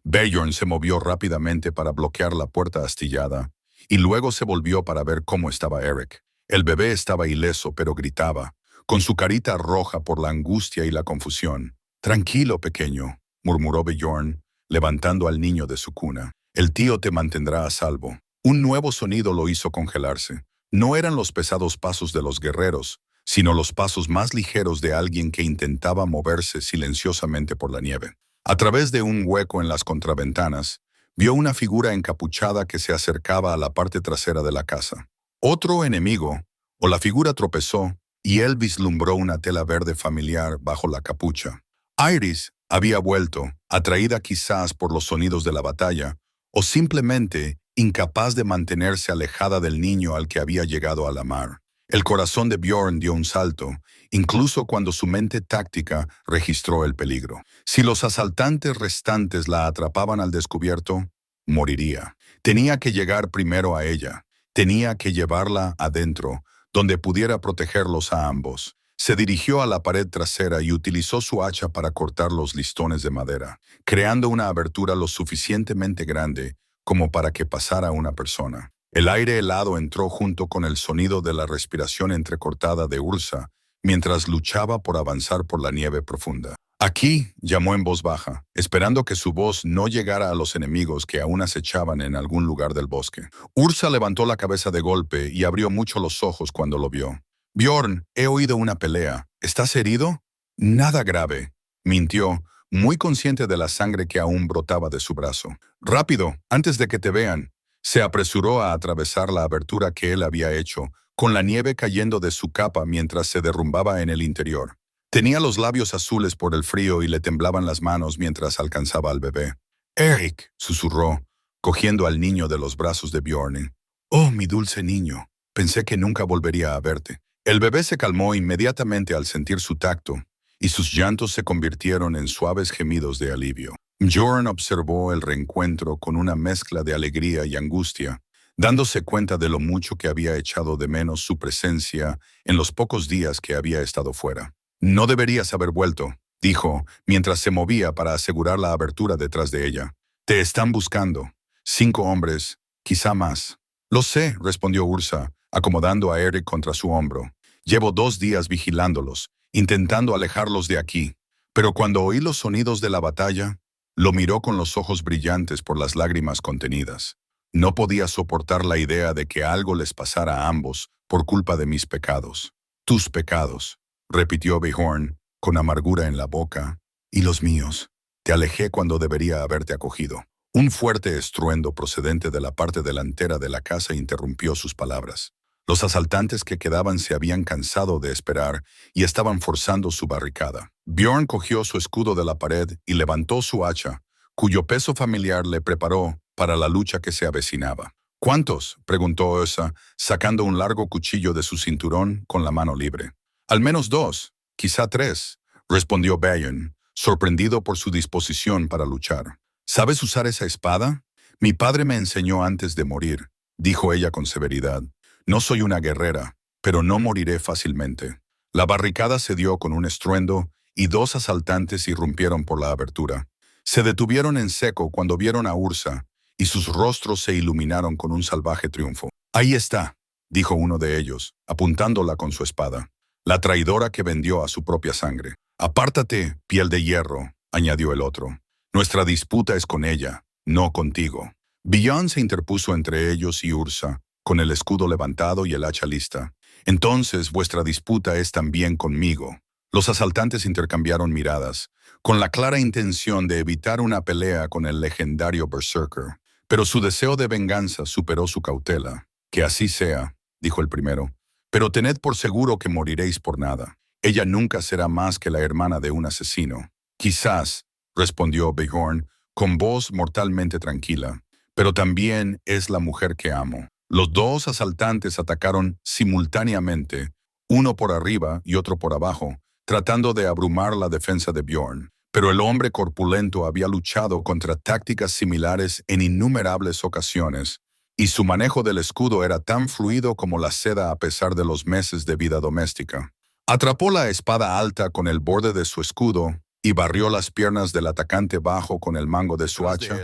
Bjorn se movió rápidamente para bloquear la puerta astillada, y luego se volvió para ver cómo estaba Eric. El bebé estaba ileso, pero gritaba, con su carita roja por la angustia y la confusión. «Tranquilo, pequeño», murmuró Bjorn, levantando al niño de su cuna. «El tío te mantendrá a salvo». Un nuevo sonido lo hizo congelarse. No eran los pesados pasos de los guerreros, sino los pasos más ligeros de alguien que intentaba moverse silenciosamente por la nieve. A través de un hueco en las contraventanas, vio una figura encapuchada que se acercaba a la parte trasera de la casa. Otro enemigo, o la figura tropezó, y él vislumbró una tela verde familiar bajo la capucha. Iris había vuelto, atraída quizás por los sonidos de la batalla, o simplemente incapaz de mantenerse alejada del niño al que había llegado a la mar. El corazón de Bjorn dio un salto, incluso cuando su mente táctica registró el peligro. Si los asaltantes restantes la atrapaban al descubierto, moriría. Tenía que llegar primero a ella. Tenía que llevarla adentro, donde pudiera protegerlos a ambos. Se dirigió a la pared trasera y utilizó su hacha para cortar los listones de madera, creando una abertura lo suficientemente grande como para que pasara una persona. El aire helado entró junto con el sonido de la respiración entrecortada de Ursa mientras luchaba por avanzar por la nieve profunda. Aquí, llamó en voz baja, esperando que su voz no llegara a los enemigos que aún acechaban en algún lugar del bosque. Ursa levantó la cabeza de golpe y abrió mucho los ojos cuando lo vio. Bjorn, he oído una pelea. ¿Estás herido? Nada grave, mintió, muy consciente de la sangre que aún brotaba de su brazo. Rápido, antes de que te vean. Se apresuró a atravesar la abertura que él había hecho, con la nieve cayendo de su capa mientras se derrumbaba en el interior. Tenía los labios azules por el frío y le temblaban las manos mientras alcanzaba al bebé. «Eric», susurró, cogiendo al niño de los brazos de Bjorn. «Oh, mi dulce niño, pensé que nunca volvería a verte». El bebé se calmó inmediatamente al sentir su tacto, y sus llantos se convirtieron en suaves gemidos de alivio. Bjorn observó el reencuentro con una mezcla de alegría y angustia, dándose cuenta de lo mucho que había echado de menos su presencia en los pocos días que había estado fuera. «No deberías haber vuelto», dijo, mientras se movía para asegurar la abertura detrás de ella. «Te están buscando. 5 hombres, quizá más». «Lo sé», respondió Ursa, acomodando a Eric contra su hombro. «Llevo 2 días vigilándolos, intentando alejarlos de aquí. Pero cuando oí los sonidos de la batalla, lo miró con los ojos brillantes por las lágrimas contenidas. No podía soportar la idea de que algo les pasara a ambos por culpa de mis pecados. Tus pecados», repitió Bjorn, con amargura en la boca. «Y los míos. Te alejé cuando debería haberte acogido». Un fuerte estruendo procedente de la parte delantera de la casa interrumpió sus palabras. Los asaltantes que quedaban se habían cansado de esperar y estaban forzando su barricada. Bjorn cogió su escudo de la pared y levantó su hacha, cuyo peso familiar le preparó para la lucha que se avecinaba. «¿Cuántos?», preguntó Ösa, sacando un largo cuchillo de su cinturón con la mano libre. «Al menos 2, quizá 3», respondió Bjorn, sorprendido por su disposición para luchar. «¿Sabes usar esa espada? Mi padre me enseñó antes de morir», dijo ella con severidad. «No soy una guerrera, pero no moriré fácilmente». La barricada cedió con un estruendo y 2 asaltantes irrumpieron por la abertura. Se detuvieron en seco cuando vieron a Ursa y sus rostros se iluminaron con un salvaje triunfo. «Ahí está», dijo uno de ellos, apuntándola con su espada. «La traidora que vendió a su propia sangre». «Apártate, piel de hierro», añadió el otro. «Nuestra disputa es con ella, no contigo». Bjorn se interpuso entre ellos y Ursa, con el escudo levantado y el hacha lista. «Entonces vuestra disputa es también conmigo». Los asaltantes intercambiaron miradas, con la clara intención de evitar una pelea con el legendario Berserker. Pero su deseo de venganza superó su cautela. «Que así sea», dijo el primero. «Pero tened por seguro que moriréis por nada. Ella nunca será más que la hermana de un asesino». «Quizás», respondió Bjorn, con voz mortalmente tranquila, «pero también es la mujer que amo». Los 2 asaltantes atacaron simultáneamente, uno por arriba y otro por abajo, tratando de abrumar la defensa de Bjorn. Pero el hombre corpulento había luchado contra tácticas similares en innumerables ocasiones, y su manejo del escudo era tan fluido como la seda a pesar de los meses de vida doméstica. Atrapó la espada alta con el borde de su escudo y barrió las piernas del atacante bajo con el mango de su hacha,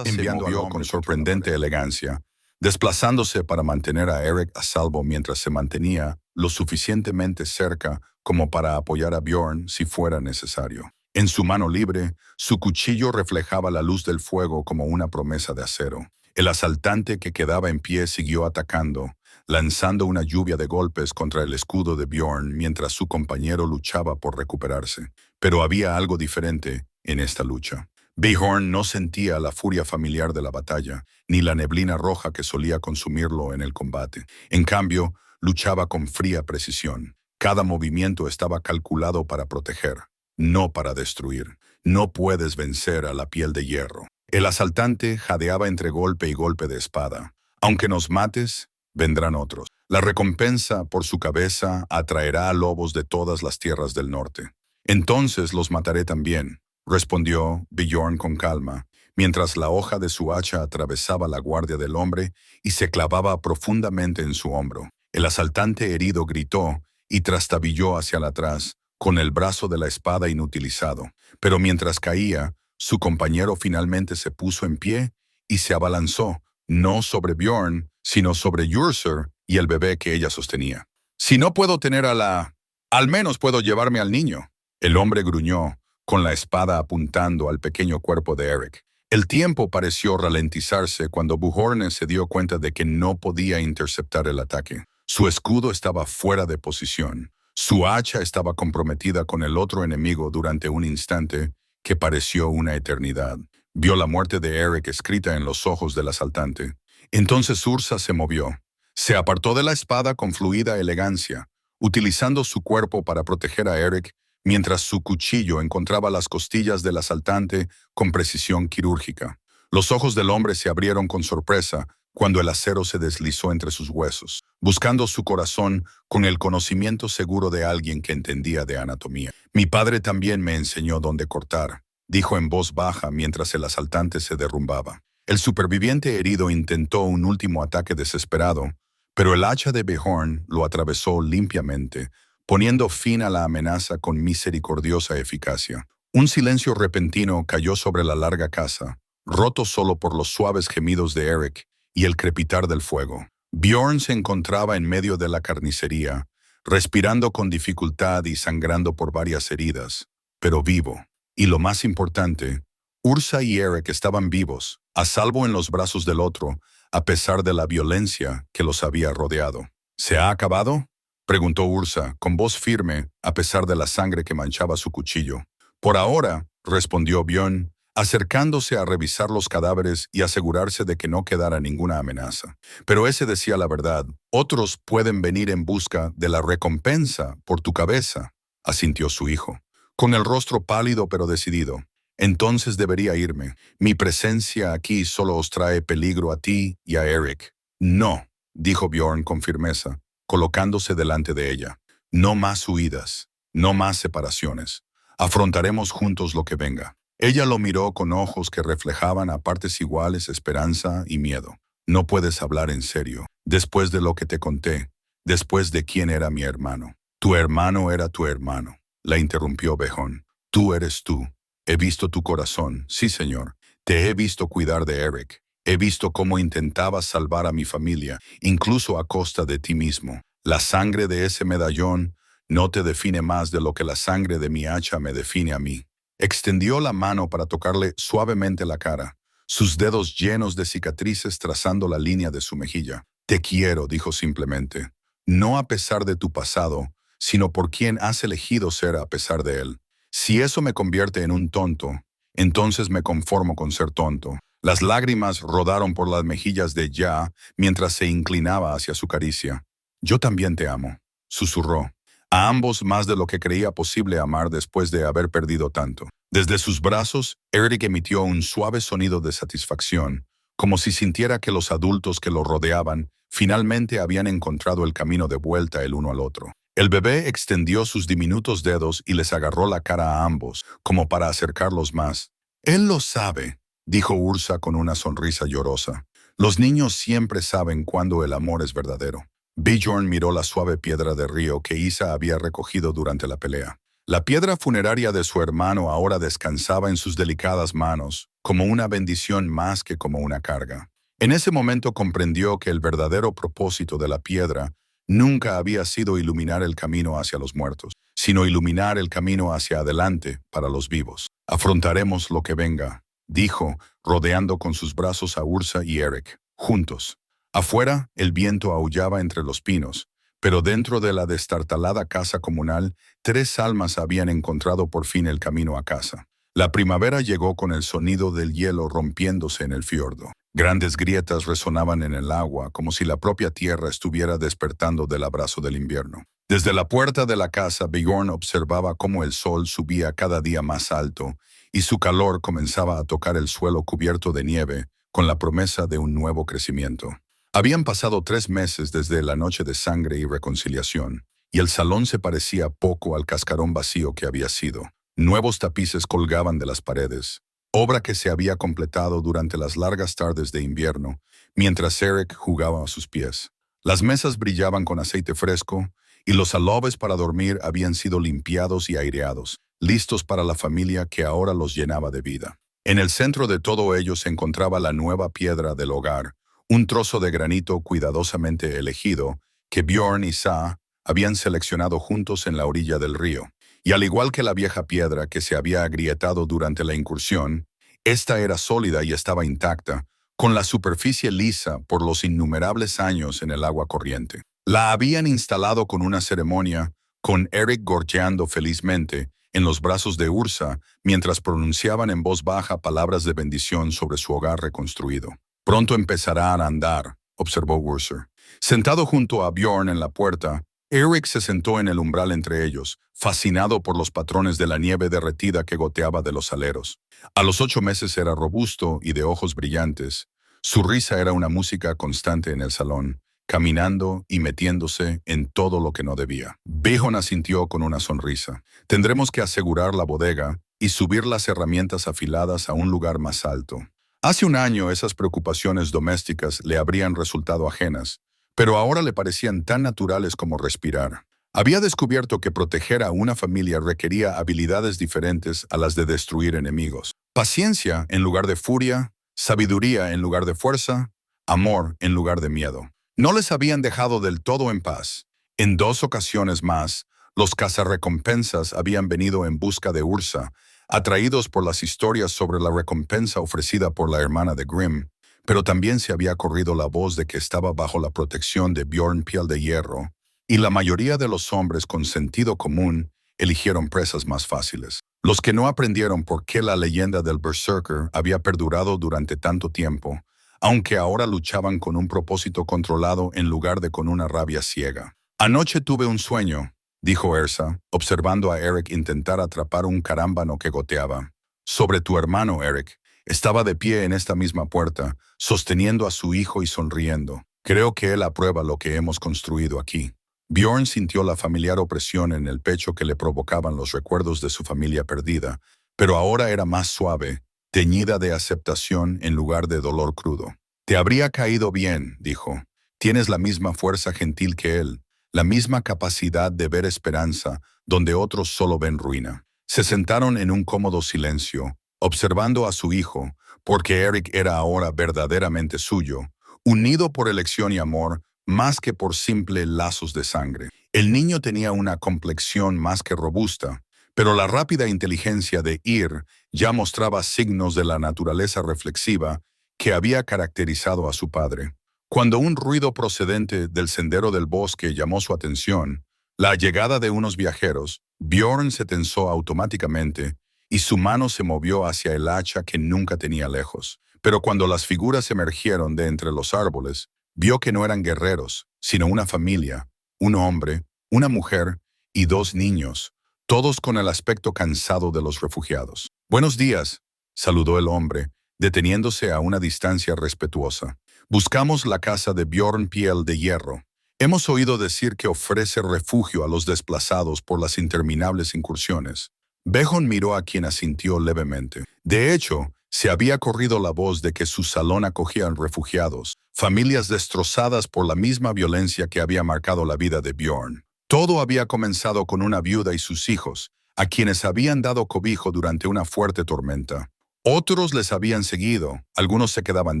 enviándolo con sorprendente elegancia, desplazándose para mantener a Eric a salvo mientras se mantenía lo suficientemente cerca como para apoyar a Bjorn si fuera necesario. En su mano libre, su cuchillo reflejaba la luz del fuego como una promesa de acero. El asaltante que quedaba en pie siguió atacando, lanzando una lluvia de golpes contra el escudo de Bjorn mientras su compañero luchaba por recuperarse. Pero había algo diferente en esta lucha. Bjorn no sentía la furia familiar de la batalla, ni la neblina roja que solía consumirlo en el combate. En cambio, luchaba con fría precisión. Cada movimiento estaba calculado para proteger, no para destruir. No puedes vencer a la piel de hierro. El asaltante jadeaba entre golpe y golpe de espada. «Aunque nos mates, vendrán otros. La recompensa por su cabeza atraerá a lobos de todas las tierras del norte». «Entonces los mataré también», respondió Bjorn con calma, mientras la hoja de su hacha atravesaba la guardia del hombre y se clavaba profundamente en su hombro. El asaltante herido gritó y trastabilló hacia atrás, con el brazo de la espada inutilizado. Pero mientras caía, su compañero finalmente se puso en pie y se abalanzó, no sobre Bjorn, sino sobre Ursa y el bebé que ella sostenía. «Si no puedo tener a la... al menos puedo llevarme al niño». El hombre gruñó, con la espada apuntando al pequeño cuerpo de Eric. El tiempo pareció ralentizarse cuando Bjorn se dio cuenta de que no podía interceptar el ataque. Su escudo estaba fuera de posición. Su hacha estaba comprometida con el otro enemigo durante un instante que pareció una eternidad. Vio la muerte de Eric escrita en los ojos del asaltante. Entonces Ursa se movió. Se apartó de la espada con fluida elegancia, utilizando su cuerpo para proteger a Eric, mientras su cuchillo encontraba las costillas del asaltante con precisión quirúrgica. Los ojos del hombre se abrieron con sorpresa cuando el acero se deslizó entre sus huesos, buscando su corazón con el conocimiento seguro de alguien que entendía de anatomía. «Mi padre también me enseñó dónde cortar», dijo en voz baja mientras el asaltante se derrumbaba. El superviviente herido intentó un último ataque desesperado, pero el hacha de Bjorn lo atravesó limpiamente, poniendo fin a la amenaza con misericordiosa eficacia. Un silencio repentino cayó sobre la larga casa, roto solo por los suaves gemidos de Eric y el crepitar del fuego. Bjorn se encontraba en medio de la carnicería, respirando con dificultad y sangrando por varias heridas, pero vivo. Y lo más importante, Ursa y Eric estaban vivos, a salvo en los brazos del otro, a pesar de la violencia que los había rodeado. «¿Se ha acabado?», preguntó Ursa, con voz firme, a pesar de la sangre que manchaba su cuchillo. «Por ahora», respondió Bjorn, acercándose a revisar los cadáveres y asegurarse de que no quedara ninguna amenaza. «Pero ese decía la verdad. Otros pueden venir en busca de la recompensa por tu cabeza», asintió su hijo, con el rostro pálido pero decidido. «Entonces debería irme. Mi presencia aquí solo os trae peligro a ti y a Eric». «No», dijo Bjorn con firmeza, colocándose delante de ella. «No más huidas, no más separaciones. Afrontaremos juntos lo que venga». Ella lo miró con ojos que reflejaban a partes iguales esperanza y miedo. «No puedes hablar en serio. Después de lo que te conté, después de quién era mi hermano». «Tu hermano era tu hermano», la interrumpió Bjorn. «Tú eres tú. He visto tu corazón, sí señor. Te he visto cuidar de Eric. He visto cómo intentabas salvar a mi familia, incluso a costa de ti mismo. La sangre de ese medallón no te define más de lo que la sangre de mi hacha me define a mí». Extendió la mano para tocarle suavemente la cara, sus dedos llenos de cicatrices trazando la línea de su mejilla. «Te quiero», dijo simplemente, «no a pesar de tu pasado, sino por quien has elegido ser a pesar de él. Si eso me convierte en un tonto, entonces me conformo con ser tonto». Las lágrimas rodaron por las mejillas de Ya mientras se inclinaba hacia su caricia. «Yo también te amo», susurró. A ambos más de lo que creía posible amar después de haber perdido tanto. Desde sus brazos, Eric emitió un suave sonido de satisfacción, como si sintiera que los adultos que lo rodeaban finalmente habían encontrado el camino de vuelta el uno al otro. El bebé extendió sus diminutos dedos y les agarró la cara a ambos, como para acercarlos más. «Él lo sabe», dijo Ursa con una sonrisa llorosa. «Los niños siempre saben cuándo el amor es verdadero». Bjorn miró la suave piedra de río que Isa había recogido durante la pelea. La piedra funeraria de su hermano ahora descansaba en sus delicadas manos, como una bendición más que como una carga. En ese momento comprendió que el verdadero propósito de la piedra nunca había sido iluminar el camino hacia los muertos, sino iluminar el camino hacia adelante para los vivos. «Afrontaremos lo que venga», dijo, rodeando con sus brazos a Ursa y Eric, juntos. Afuera, el viento aullaba entre los pinos, pero dentro de la destartalada casa comunal, 3 almas habían encontrado por fin el camino a casa. La primavera llegó con el sonido del hielo rompiéndose en el fiordo. Grandes grietas resonaban en el agua, como si la propia tierra estuviera despertando del abrazo del invierno. Desde la puerta de la casa, Bjorn observaba cómo el sol subía cada día más alto y su calor comenzaba a tocar el suelo cubierto de nieve con la promesa de un nuevo crecimiento. Habían pasado 3 meses desde la noche de sangre y reconciliación, y el salón se parecía poco al cascarón vacío que había sido. Nuevos tapices colgaban de las paredes, obra que se había completado durante las largas tardes de invierno, mientras Eric jugaba a sus pies. Las mesas brillaban con aceite fresco, y los alobes para dormir habían sido limpiados y aireados, listos para la familia que ahora los llenaba de vida. En el centro de todo ello se encontraba la nueva piedra del hogar, un trozo de granito cuidadosamente elegido que Bjorn y Sa habían seleccionado juntos en la orilla del río. Y al igual que la vieja piedra que se había agrietado durante la incursión, esta era sólida y estaba intacta, con la superficie lisa por los innumerables años en el agua corriente. La habían instalado con una ceremonia, con Eric gorjeando felizmente en los brazos de Ursa mientras pronunciaban en voz baja palabras de bendición sobre su hogar reconstruido. Pronto empezará a andar, observó Ursa. Sentado junto a Bjorn en la puerta, Eric se sentó en el umbral entre ellos, fascinado por los patrones de la nieve derretida que goteaba de los aleros. A los 8 meses era robusto y de ojos brillantes. Su risa era una música constante en el salón, caminando y metiéndose en todo lo que no debía. Bjorn asintió con una sonrisa. Tendremos que asegurar la bodega y subir las herramientas afiladas a un lugar más alto. Hace un año esas preocupaciones domésticas le habrían resultado ajenas, pero ahora le parecían tan naturales como respirar. Había descubierto que proteger a una familia requería habilidades diferentes a las de destruir enemigos. Paciencia en lugar de furia, sabiduría en lugar de fuerza, amor en lugar de miedo. No les habían dejado del todo en paz. En 2 ocasiones más, los cazarrecompensas habían venido en busca de Ursa, atraídos por las historias sobre la recompensa ofrecida por la hermana de Grimm, pero también se había corrido la voz de que estaba bajo la protección de Bjorn Piel de Hierro, y la mayoría de los hombres con sentido común eligieron presas más fáciles. Los que no aprendieron por qué la leyenda del Berserker había perdurado durante tanto tiempo, aunque ahora luchaban con un propósito controlado en lugar de con una rabia ciega. Anoche tuve un sueño, dijo Ersa, observando a Eric intentar atrapar un carámbano que goteaba. Sobre tu hermano, Eric. Estaba de pie en esta misma puerta, sosteniendo a su hijo y sonriendo. Creo que él aprueba lo que hemos construido aquí. Bjorn sintió la familiar opresión en el pecho que le provocaban los recuerdos de su familia perdida, pero ahora era más suave, teñida de aceptación en lugar de dolor crudo. Te habría caído bien, dijo. Tienes la misma fuerza gentil que él, la misma capacidad de ver esperanza donde otros solo ven ruina. Se sentaron en un cómodo silencio, observando a su hijo, porque Eric era ahora verdaderamente suyo, unido por elección y amor, más que por simple lazos de sangre. El niño tenía una complexión más que robusta, pero la rápida inteligencia de Ir ya mostraba signos de la naturaleza reflexiva que había caracterizado a su padre. Cuando un ruido procedente del sendero del bosque llamó su atención, la llegada de unos viajeros, Bjorn se tensó automáticamente y su mano se movió hacia el hacha que nunca tenía lejos. Pero cuando las figuras emergieron de entre los árboles, vio que no eran guerreros, sino una familia, un hombre, una mujer y 2 niños, todos con el aspecto cansado de los refugiados. «Buenos días», saludó el hombre, deteniéndose a una distancia respetuosa. «Buscamos la casa de Bjorn Piel de Hierro. Hemos oído decir que ofrece refugio a los desplazados por las interminables incursiones». Bjorn miró a quien asintió levemente. De hecho, se había corrido la voz de que su salón acogía refugiados, familias destrozadas por la misma violencia que había marcado la vida de Bjorn. Todo había comenzado con una viuda y sus hijos, a quienes habían dado cobijo durante una fuerte tormenta. Otros les habían seguido, algunos se quedaban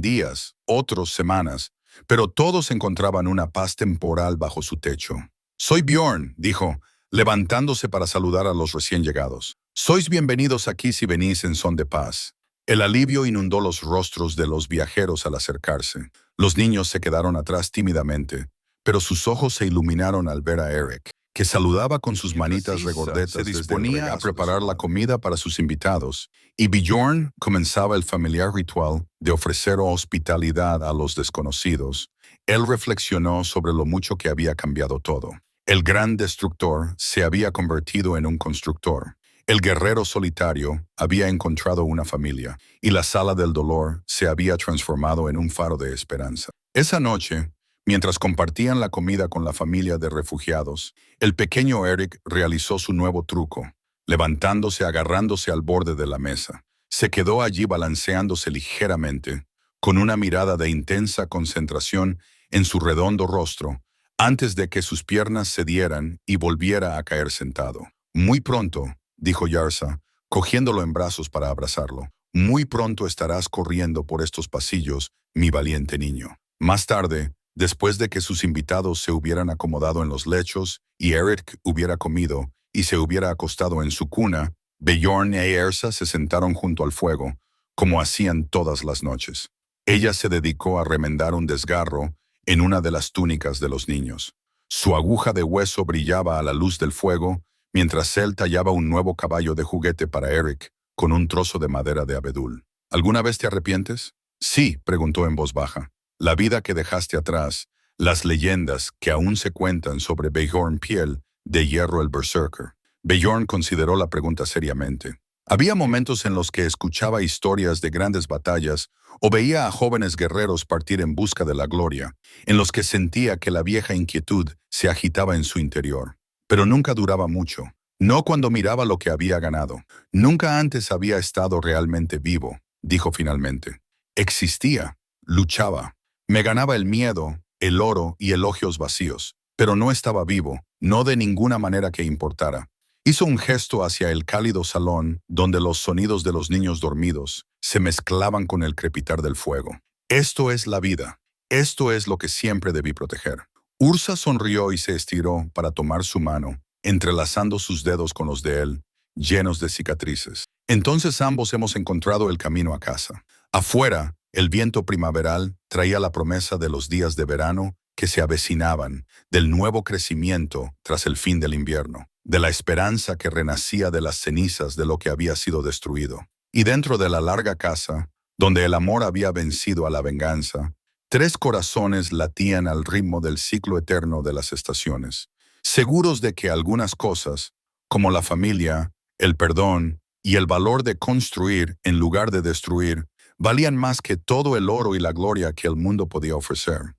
días, otros semanas, pero todos encontraban una paz temporal bajo su techo. «Soy Bjorn», dijo, levantándose para saludar a los recién llegados. «Sois bienvenidos aquí si venís en son de paz». El alivio inundó los rostros de los viajeros al acercarse. Los niños se quedaron atrás tímidamente, pero sus ojos se iluminaron al ver a Eric, que saludaba con sus manitas regordetas. Se disponía a preparar la comida para sus invitados, y Bjorn comenzaba el familiar ritual de ofrecer hospitalidad a los desconocidos. Él reflexionó sobre lo mucho que había cambiado todo. El gran destructor se había convertido en un constructor. El guerrero solitario había encontrado una familia, y la sala del dolor se había transformado en un faro de esperanza. Esa noche, mientras compartían la comida con la familia de refugiados, el pequeño Eric realizó su nuevo truco, levantándose agarrándose al borde de la mesa. Se quedó allí balanceándose ligeramente, con una mirada de intensa concentración en su redondo rostro, antes de que sus piernas cedieran y volviera a caer sentado. «Muy pronto», dijo Yarsa, cogiéndolo en brazos para abrazarlo. «Muy pronto estarás corriendo por estos pasillos, mi valiente niño». Más tarde, después de que sus invitados se hubieran acomodado en los lechos y Eric hubiera comido y se hubiera acostado en su cuna, Bjorn e Ersa se sentaron junto al fuego, como hacían todas las noches. Ella se dedicó a remendar un desgarro en una de las túnicas de los niños. Su aguja de hueso brillaba a la luz del fuego, mientras él tallaba un nuevo caballo de juguete para Eric con un trozo de madera de abedul. ¿Alguna vez te arrepientes? Sí, preguntó en voz baja. La vida que dejaste atrás, las leyendas que aún se cuentan sobre Bjorn Piel de Hierro el Berserker. Bjorn consideró la pregunta seriamente. Había momentos en los que escuchaba historias de grandes batallas o veía a jóvenes guerreros partir en busca de la gloria, en los que sentía que la vieja inquietud se agitaba en su interior. Pero nunca duraba mucho. No cuando miraba lo que había ganado. Nunca antes había estado realmente vivo, dijo finalmente. Existía, luchaba. Me ganaba el miedo, el oro y elogios vacíos, pero no estaba vivo, no de ninguna manera que importara. Hizo un gesto hacia el cálido salón donde los sonidos de los niños dormidos se mezclaban con el crepitar del fuego. Esto es la vida. Esto es lo que siempre debí proteger. Ursa sonrió y se estiró para tomar su mano, entrelazando sus dedos con los de él, llenos de cicatrices. Entonces ambos hemos encontrado el camino a casa. Afuera, el viento primaveral traía la promesa de los días de verano que se avecinaban, del nuevo crecimiento tras el fin del invierno, de la esperanza que renacía de las cenizas de lo que había sido destruido. Y dentro de la larga casa, donde el amor había vencido a la venganza, tres corazones latían al ritmo del ciclo eterno de las estaciones, seguros de que algunas cosas, como la familia, el perdón y el valor de construir en lugar de destruir, valían más que todo el oro y la gloria que el mundo podía ofrecer.